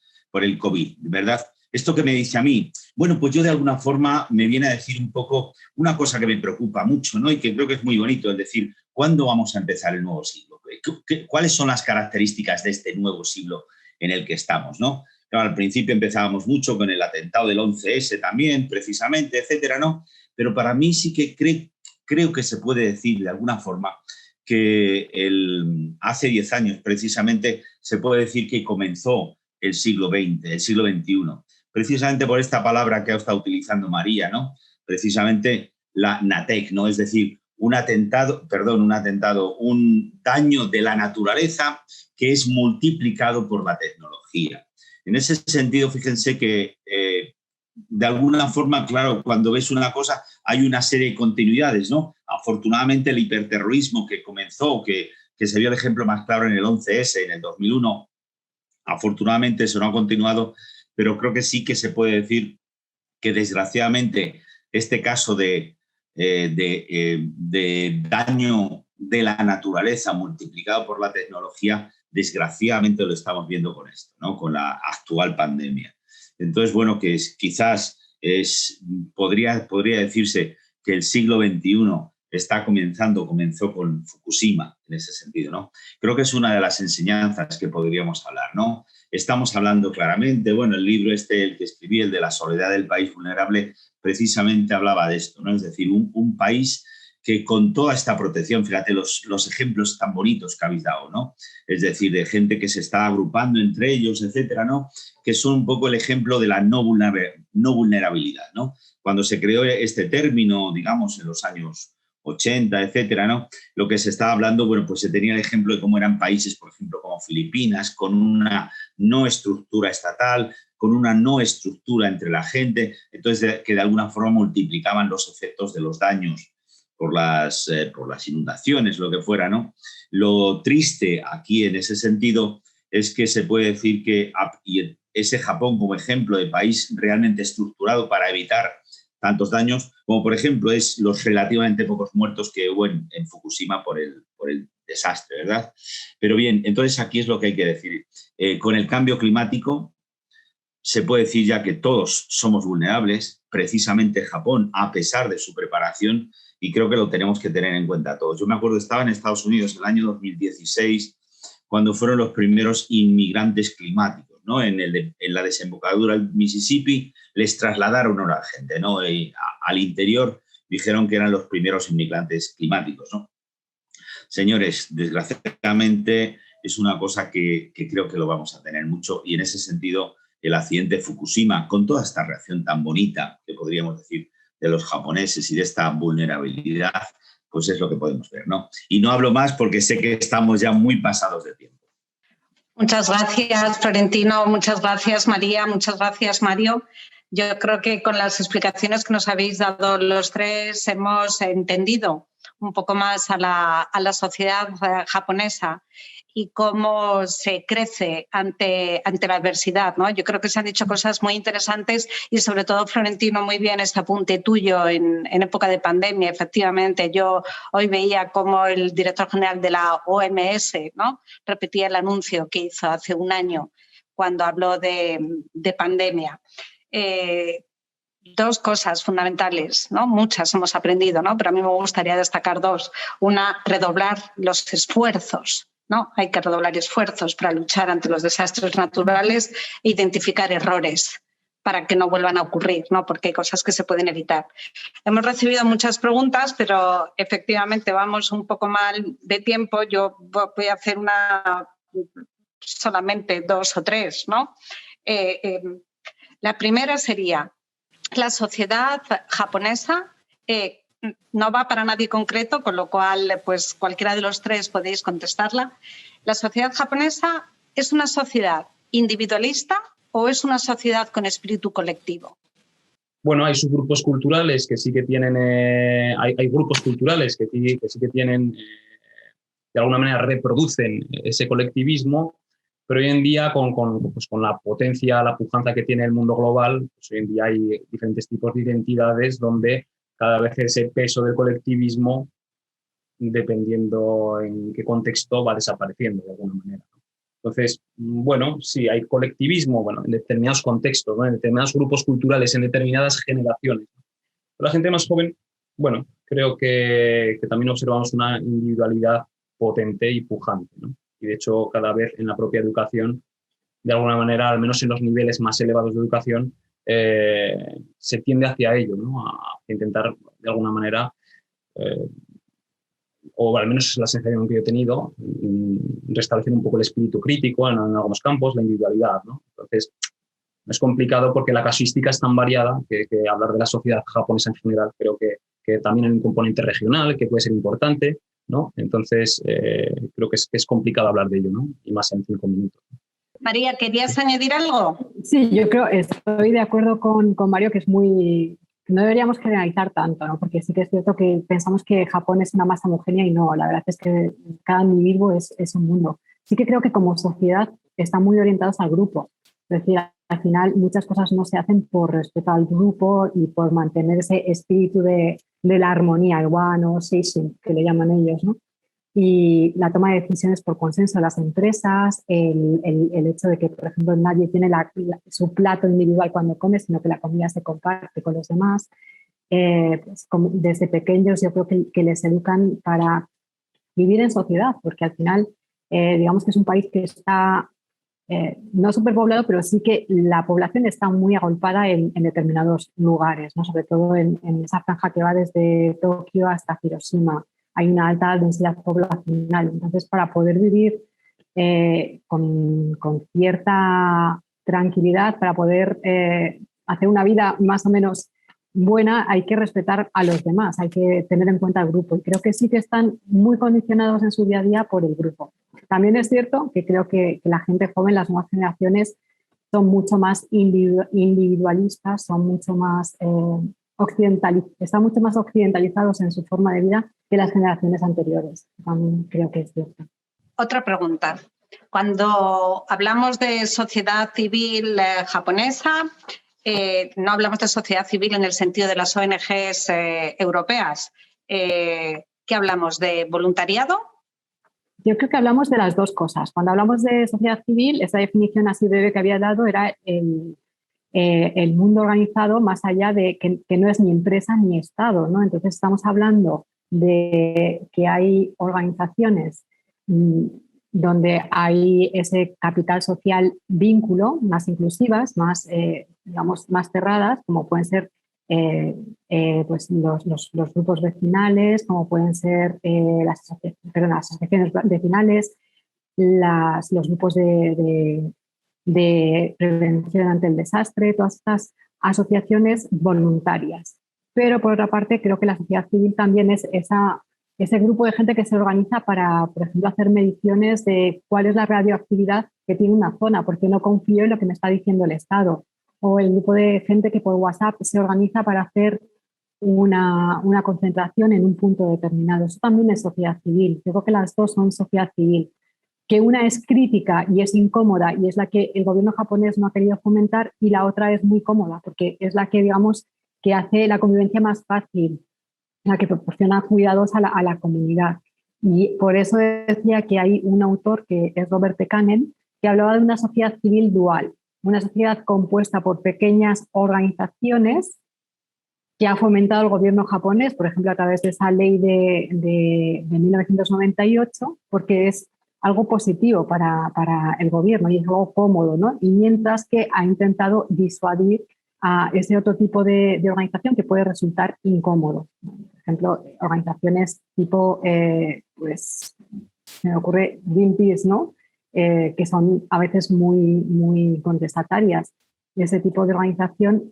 COVID, ¿verdad? ¿Esto qué me dice a mí? Bueno, pues yo de alguna forma me viene a decir un poco una cosa que me preocupa mucho, ¿no? Y que creo que es muy bonito, es decir, ¿cuándo vamos a empezar el nuevo siglo? ¿Cuáles son las características de este nuevo siglo en el que estamos, ¿no? Claro, al principio empezábamos mucho con el atentado del 11S también, precisamente, etcétera, ¿no? Pero para mí sí que creo que se puede decir de alguna forma que hace 10 años precisamente se puede decir que comenzó el siglo XX, el siglo XXI, precisamente por esta palabra que ha estado utilizando María, ¿no? Precisamente la NATEC, ¿no? Es decir, un daño de la naturaleza que es multiplicado por la tecnología. En ese sentido, fíjense que de alguna forma, claro, cuando ves una cosa hay una serie de continuidades, ¿no? Afortunadamente el hiperterrorismo que comenzó, que se vio el ejemplo más claro en el 11S, en el 2001, afortunadamente eso no ha continuado, pero creo que sí que se puede decir que desgraciadamente este caso de daño de la naturaleza multiplicado por la tecnología, desgraciadamente lo estamos viendo con esto, ¿no? Con la actual pandemia. Entonces, bueno, que quizás podría decirse que el siglo XXI comenzó con Fukushima en ese sentido, ¿no? Creo que es una de las enseñanzas que podríamos hablar, ¿no? Estamos hablando claramente, bueno, el libro el que escribí, el de la soledad del país vulnerable, precisamente hablaba de esto, ¿no? Es decir, un país que con toda esta protección, fíjate los ejemplos tan bonitos que habéis dado, ¿no? Es decir, de gente que se está agrupando entre ellos, etcétera, ¿no? Que son un poco el ejemplo de la no vulnerabilidad, ¿no? Cuando se creó este término, digamos, en los años 80, etcétera, ¿no? Lo que se estaba hablando, bueno, pues se tenía el ejemplo de cómo eran países, por ejemplo, como Filipinas, con una no estructura estatal, con una no estructura entre la gente, entonces que de alguna forma multiplicaban los efectos de los daños por las inundaciones, lo que fuera, ¿no? Lo triste aquí en ese sentido es que se puede decir que ese Japón como ejemplo de país realmente estructurado para evitar tantos daños, como por ejemplo es los relativamente pocos muertos que hubo en Fukushima por el desastre, ¿verdad? Pero bien, entonces aquí es lo que hay que decir. Con el cambio climático se puede decir ya que todos somos vulnerables, precisamente Japón, a pesar de su preparación, y creo que lo tenemos que tener en cuenta todos. Yo me acuerdo, estaba en Estados Unidos el año 2016, cuando fueron los primeros inmigrantes climáticos, ¿no? En la desembocadura del Mississippi les trasladaron a la gente, ¿no? Y al interior dijeron que eran los primeros inmigrantes climáticos, ¿no? Señores, desgraciadamente es una cosa que creo que lo vamos a tener mucho, y en ese sentido el accidente de Fukushima, con toda esta reacción tan bonita que podríamos decir de los japoneses y de esta vulnerabilidad, pues es lo que podemos ver, ¿no? Y no hablo más porque sé que estamos ya muy pasados de tiempo. Muchas gracias, Florentino. Muchas gracias, María. Muchas gracias, Mario. Yo creo que con las explicaciones que nos habéis dado los tres hemos entendido un poco más a la sociedad japonesa y cómo se crece ante la adversidad, ¿no? Yo creo que se han dicho cosas muy interesantes y sobre todo, Florentino, muy bien este apunte tuyo en época de pandemia. Efectivamente, yo hoy veía cómo el director general de la OMS, ¿no?, repetía el anuncio que hizo hace un año cuando habló de pandemia. Dos cosas fundamentales, ¿no? Muchas hemos aprendido, ¿no? Pero a mí me gustaría destacar dos. Una, redoblar los esfuerzos, ¿no? Hay que redoblar esfuerzos para luchar ante los desastres naturales e identificar errores para que no vuelvan a ocurrir, ¿no? Porque hay cosas que se pueden evitar. Hemos recibido muchas preguntas, pero efectivamente vamos un poco mal de tiempo. Yo voy a hacer solamente 2 o 3, ¿no? La primera sería: la sociedad japonesa no va para nadie concreto, con lo cual pues cualquiera de los 3 podéis contestarla. ¿La sociedad japonesa es una sociedad individualista o es una sociedad con espíritu colectivo? Bueno, hay subgrupos culturales que sí que tienen, hay grupos culturales que sí que tienen, de alguna manera reproducen ese colectivismo, pero hoy en día con la potencia, la pujanza que tiene el mundo global, pues hoy en día hay diferentes tipos de identidades donde cada vez ese peso del colectivismo, dependiendo en qué contexto, va desapareciendo de alguna manera. Entonces, bueno, sí, hay colectivismo, bueno, en determinados contextos, ¿no?, en determinados grupos culturales, en determinadas generaciones. Pero la gente más joven, bueno, creo que también observamos una individualidad potente y pujante, ¿no? Y de hecho, cada vez en la propia educación, de alguna manera, al menos en los niveles más elevados de educación, se tiende hacia ello, ¿no? A intentar, de alguna manera, o al menos es la sensación que yo he tenido, restablecer un poco el espíritu crítico en algunos campos, la individualidad, ¿no? Entonces, es complicado porque la casuística es tan variada que hablar de la sociedad japonesa en general creo que también hay un componente regional que puede ser importante, ¿no? Entonces, creo que es complicado hablar de ello, ¿no? Y más en 5 minutos. María, ¿querías añadir algo? Sí, yo creo, estoy de acuerdo con Mario, que no deberíamos generalizar tanto, ¿no? Porque sí que es cierto que pensamos que Japón es una masa homogénea y no, la verdad es que cada individuo es un mundo. Sí que creo que como sociedad están muy orientados al grupo. Es decir, al final muchas cosas no se hacen por respeto al grupo y por mantener ese espíritu de la armonía, el wano seishin, que le llaman ellos, ¿no? Y la toma de decisiones por consenso de las empresas, el hecho de que, por ejemplo, nadie tiene su plato individual cuando come, sino que la comida se comparte con los demás. Pues, desde pequeños yo creo que les educan para vivir en sociedad, porque al final digamos que es un país que está no superpoblado, pero sí que la población está muy agolpada en determinados lugares, ¿no? Sobre todo en esa franja que va desde Tokio hasta Hiroshima. Hay una alta densidad poblacional. Entonces, para poder vivir con cierta tranquilidad, para poder hacer una vida más o menos buena, hay que respetar a los demás, hay que tener en cuenta el grupo. Y creo que sí que están muy condicionados en su día a día por el grupo. También es cierto que creo que la gente joven, las nuevas generaciones, son mucho más individualistas, son mucho más están mucho más occidentalizados en su forma de vida que las generaciones anteriores. También creo que es cierto. Otra pregunta. Cuando hablamos de sociedad civil japonesa, no hablamos de sociedad civil en el sentido de las ONGs europeas. ¿Qué hablamos? ¿De voluntariado? Yo creo que hablamos de las dos cosas. Cuando hablamos de sociedad civil, esa definición así breve que había dado era el mundo organizado más allá de que no es ni empresa ni Estado, ¿no? Entonces estamos hablando de que hay organizaciones donde hay ese capital social vínculo, más inclusivas, más, digamos, más cerradas, como pueden ser pues los grupos vecinales, como pueden ser las asociaciones vecinales, los grupos de prevención ante el desastre, todas estas asociaciones voluntarias. Pero por otra parte, creo que la sociedad civil también es ese grupo de gente que se organiza para, por ejemplo, hacer mediciones de cuál es la radioactividad que tiene una zona, porque no confío en lo que me está diciendo el Estado. O el grupo de gente que por WhatsApp se organiza para hacer una concentración en un punto determinado. Eso también es sociedad civil. Yo creo que las dos son sociedad civil. que una es crítica y es incómoda y es la que el gobierno japonés no ha querido fomentar, y la otra es muy cómoda porque es la que, digamos, que hace la convivencia más fácil, la que proporciona cuidados a la comunidad. Y por eso decía que hay un autor, que es Robert Pekanen, que hablaba de una sociedad civil dual, una sociedad compuesta por pequeñas organizaciones que ha fomentado el gobierno japonés, por ejemplo, a través de esa ley de 1998, porque es algo positivo para el gobierno y es algo cómodo, ¿no? Y mientras que ha intentado disuadir a ese otro tipo de organización que puede resultar incómodo. Por ejemplo, organizaciones tipo, pues, se me ocurre Greenpeace, ¿no? Que son a veces muy contestatarias. Ese tipo de organización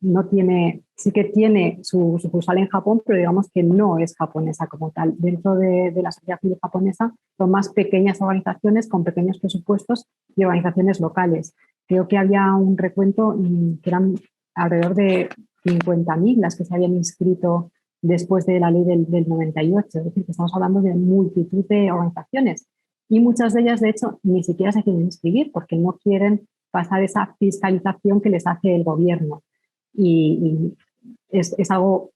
no tiene, sí que tiene su sucursal en Japón, pero digamos que no es japonesa como tal. Dentro de la sociedad civil japonesa son más pequeñas organizaciones con pequeños presupuestos y organizaciones locales. Creo que había un recuento que eran alrededor de 50.000 las que se habían inscrito después de la ley del 98. Es decir, que estamos hablando de multitud de organizaciones. Y muchas de ellas, de hecho, ni siquiera se quieren inscribir porque no quieren pasar esa fiscalización que les hace el gobierno. Y es algo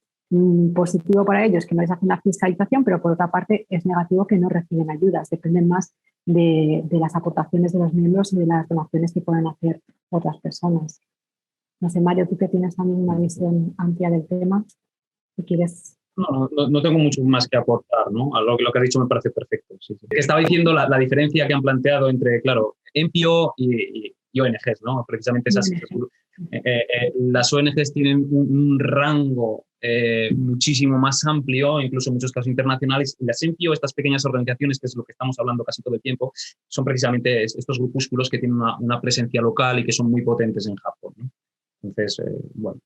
positivo para ellos que no les hacen la fiscalización, pero por otra parte es negativo que no reciben ayudas, dependen más de las aportaciones de los miembros y de las donaciones que pueden hacer otras personas. No sé, Mario, tú que tienes también una visión amplia del tema, si quieres... No tengo mucho más que aportar, ¿no? A lo que has dicho me parece perfecto. Sí. Estaba diciendo la diferencia que han planteado entre, claro, NPO y ONGs, ¿no? Precisamente esas. Las ONGs tienen un rango muchísimo más amplio, incluso en muchos casos internacionales, y las NPO, estas pequeñas organizaciones, que es lo que estamos hablando casi todo el tiempo, son precisamente estos grupúsculos que tienen una presencia local y que son muy potentes en Japón, ¿no? Entonces, bueno,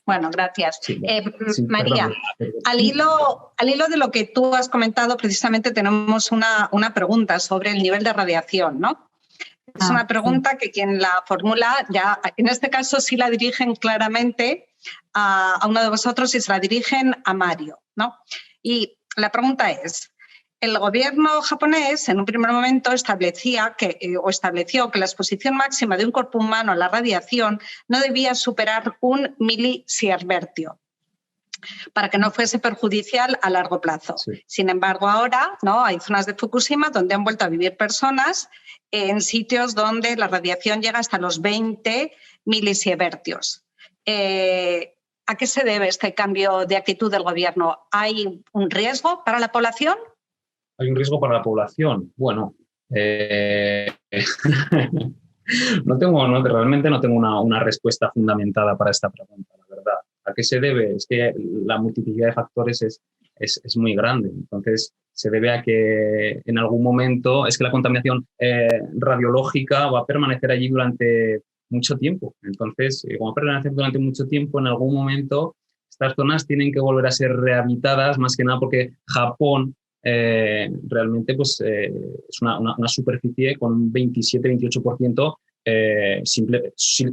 Bueno, gracias. Sí, María, perdón. Al hilo de lo que tú has comentado, precisamente tenemos una pregunta sobre el nivel de radiación, ¿no? Es una pregunta que quien la formula, ya en este caso sí la dirigen claramente a uno de vosotros y se la dirigen a Mario, ¿no? Y la pregunta es, el gobierno japonés en un primer momento estableció que la exposición máxima de un cuerpo humano a la radiación no debía superar 1 milisievertio para que no fuese perjudicial a largo plazo. Sí. Sin embargo, ahora, ¿no?, hay zonas de Fukushima donde han vuelto a vivir personas en sitios donde la radiación llega hasta los 20 milisievertios. ¿A qué se debe este cambio de actitud del gobierno? ¿Hay un riesgo para la población? ¿Hay un riesgo para la población? Bueno, realmente no tengo una respuesta fundamentada para esta pregunta, la verdad. ¿A qué se debe? Es que la multiplicidad de factores es muy grande. Entonces, se debe a que en algún momento es que la contaminación radiológica va a permanecer allí durante mucho tiempo. Entonces, como va a permanecer durante mucho tiempo, en algún momento estas zonas tienen que volver a ser rehabilitadas, más que nada porque Japón realmente pues, es una superficie con un 27-28%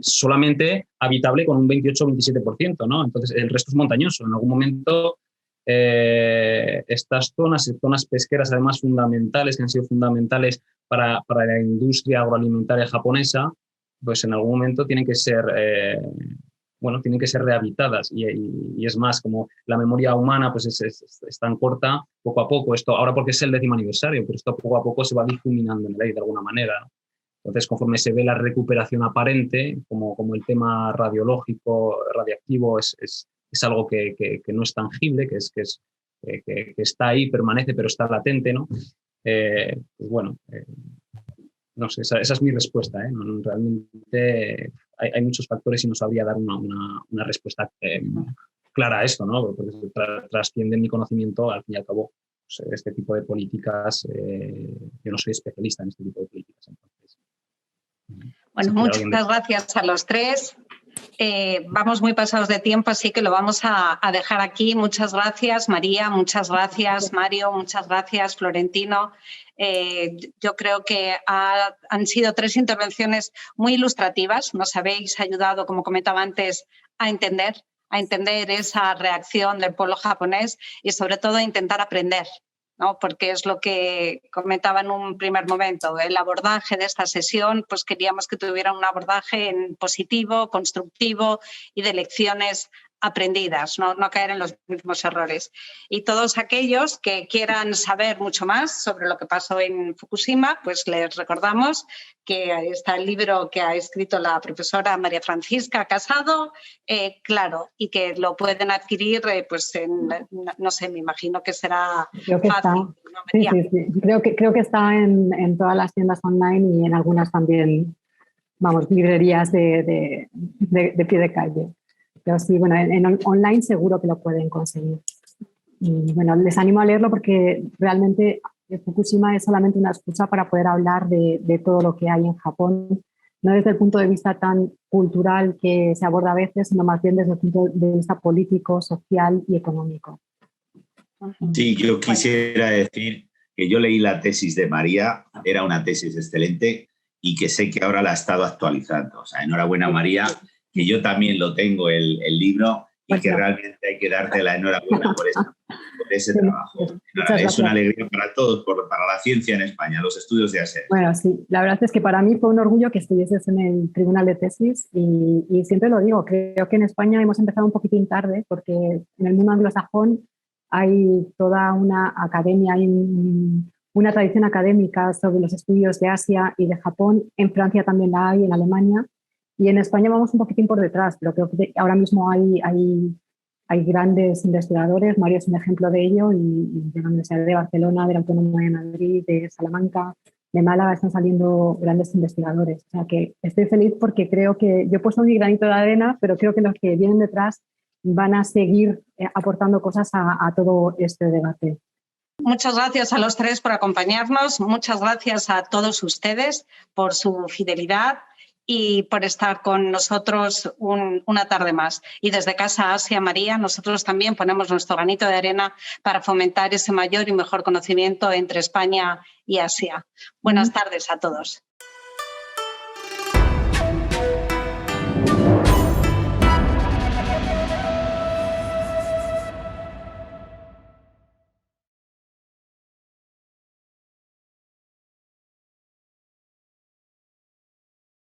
solamente habitable con un 28-27%, ¿no? Entonces, el resto es montañoso. En algún momento, estas zonas pesqueras, además fundamentales, que han sido fundamentales para la industria agroalimentaria japonesa, pues en algún momento tienen que ser rehabilitadas y es más, como la memoria humana pues es tan corta, poco a poco, esto ahora porque es el 10º aniversario, pero esto poco a poco se va difuminando en el aire de alguna manera, ¿no? Entonces, conforme se ve la recuperación aparente, como el tema radiactivo es algo que no es tangible, que está ahí, permanece, pero está latente, ¿no? Pues bueno, no sé, esa es mi respuesta, ¿eh? Realmente hay muchos factores y no sabría dar una respuesta clara a esto, ¿no? Porque trasciende mi conocimiento, al fin y al cabo, pues, este tipo de políticas, yo no soy especialista en este tipo de políticas. Entonces, bueno, muchas gracias a los tres. Vamos muy pasados de tiempo, así que lo vamos a dejar aquí. Muchas gracias, María, muchas gracias, Mario, muchas gracias, Florentino. Yo creo que han sido 3 intervenciones muy ilustrativas. Nos habéis ayudado, como comentaba antes, a entender esa reacción del pueblo japonés y sobre todo a intentar aprender ¿no? Porque es lo que comentaba en un primer momento. El abordaje de esta sesión, pues queríamos que tuviera un abordaje en positivo, constructivo y de lecciones aprendidas, no caer en los mismos errores. Y todos aquellos que quieran saber mucho más sobre lo que pasó en Fukushima, pues les recordamos que está el libro que ha escrito la profesora María Francisca Casado, claro, y que lo pueden adquirir, pues no sé, me imagino que será fácil. Sí. Creo que está en todas las tiendas online y en algunas también, vamos, librerías de pie de calle. Pero sí, bueno, en online seguro que lo pueden conseguir. Y bueno, les animo a leerlo porque realmente Fukushima es solamente una excusa para poder hablar de todo lo que hay en Japón, no desde el punto de vista tan cultural que se aborda a veces, sino más bien desde el punto de vista político, social y económico. Sí, yo quisiera decir que yo leí la tesis de María, era una tesis excelente y que sé que ahora la ha estado actualizando. O sea, enhorabuena María, que yo también lo tengo el libro y pues que realmente hay que darte la enhorabuena por ese trabajo. Es una alegría para todos, para la ciencia en España, los estudios de ASER. Bueno, sí, la verdad es que para mí fue un orgullo que estuvieses en el tribunal de tesis y siempre lo digo, creo que en España hemos empezado un poquitín tarde porque en el mundo anglosajón hay toda una academia, hay una tradición académica sobre los estudios de Asia y de Japón. En Francia también la hay, en Alemania. Y en España vamos un poquitín por detrás, pero creo que ahora mismo hay grandes investigadores. María es un ejemplo de ello, y de la Universidad de Barcelona, de la Autónoma de Madrid, de Salamanca, de Málaga están saliendo grandes investigadores. O sea que estoy feliz porque creo que yo he puesto mi granito de arena, pero creo que los que vienen detrás van a seguir aportando cosas a todo este debate. Muchas gracias a los tres por acompañarnos, muchas gracias a todos ustedes por su fidelidad y por estar con nosotros una tarde más. Y desde Casa Asia, María, nosotros también ponemos nuestro granito de arena para fomentar ese mayor y mejor conocimiento entre España y Asia. Buenas tardes a todos.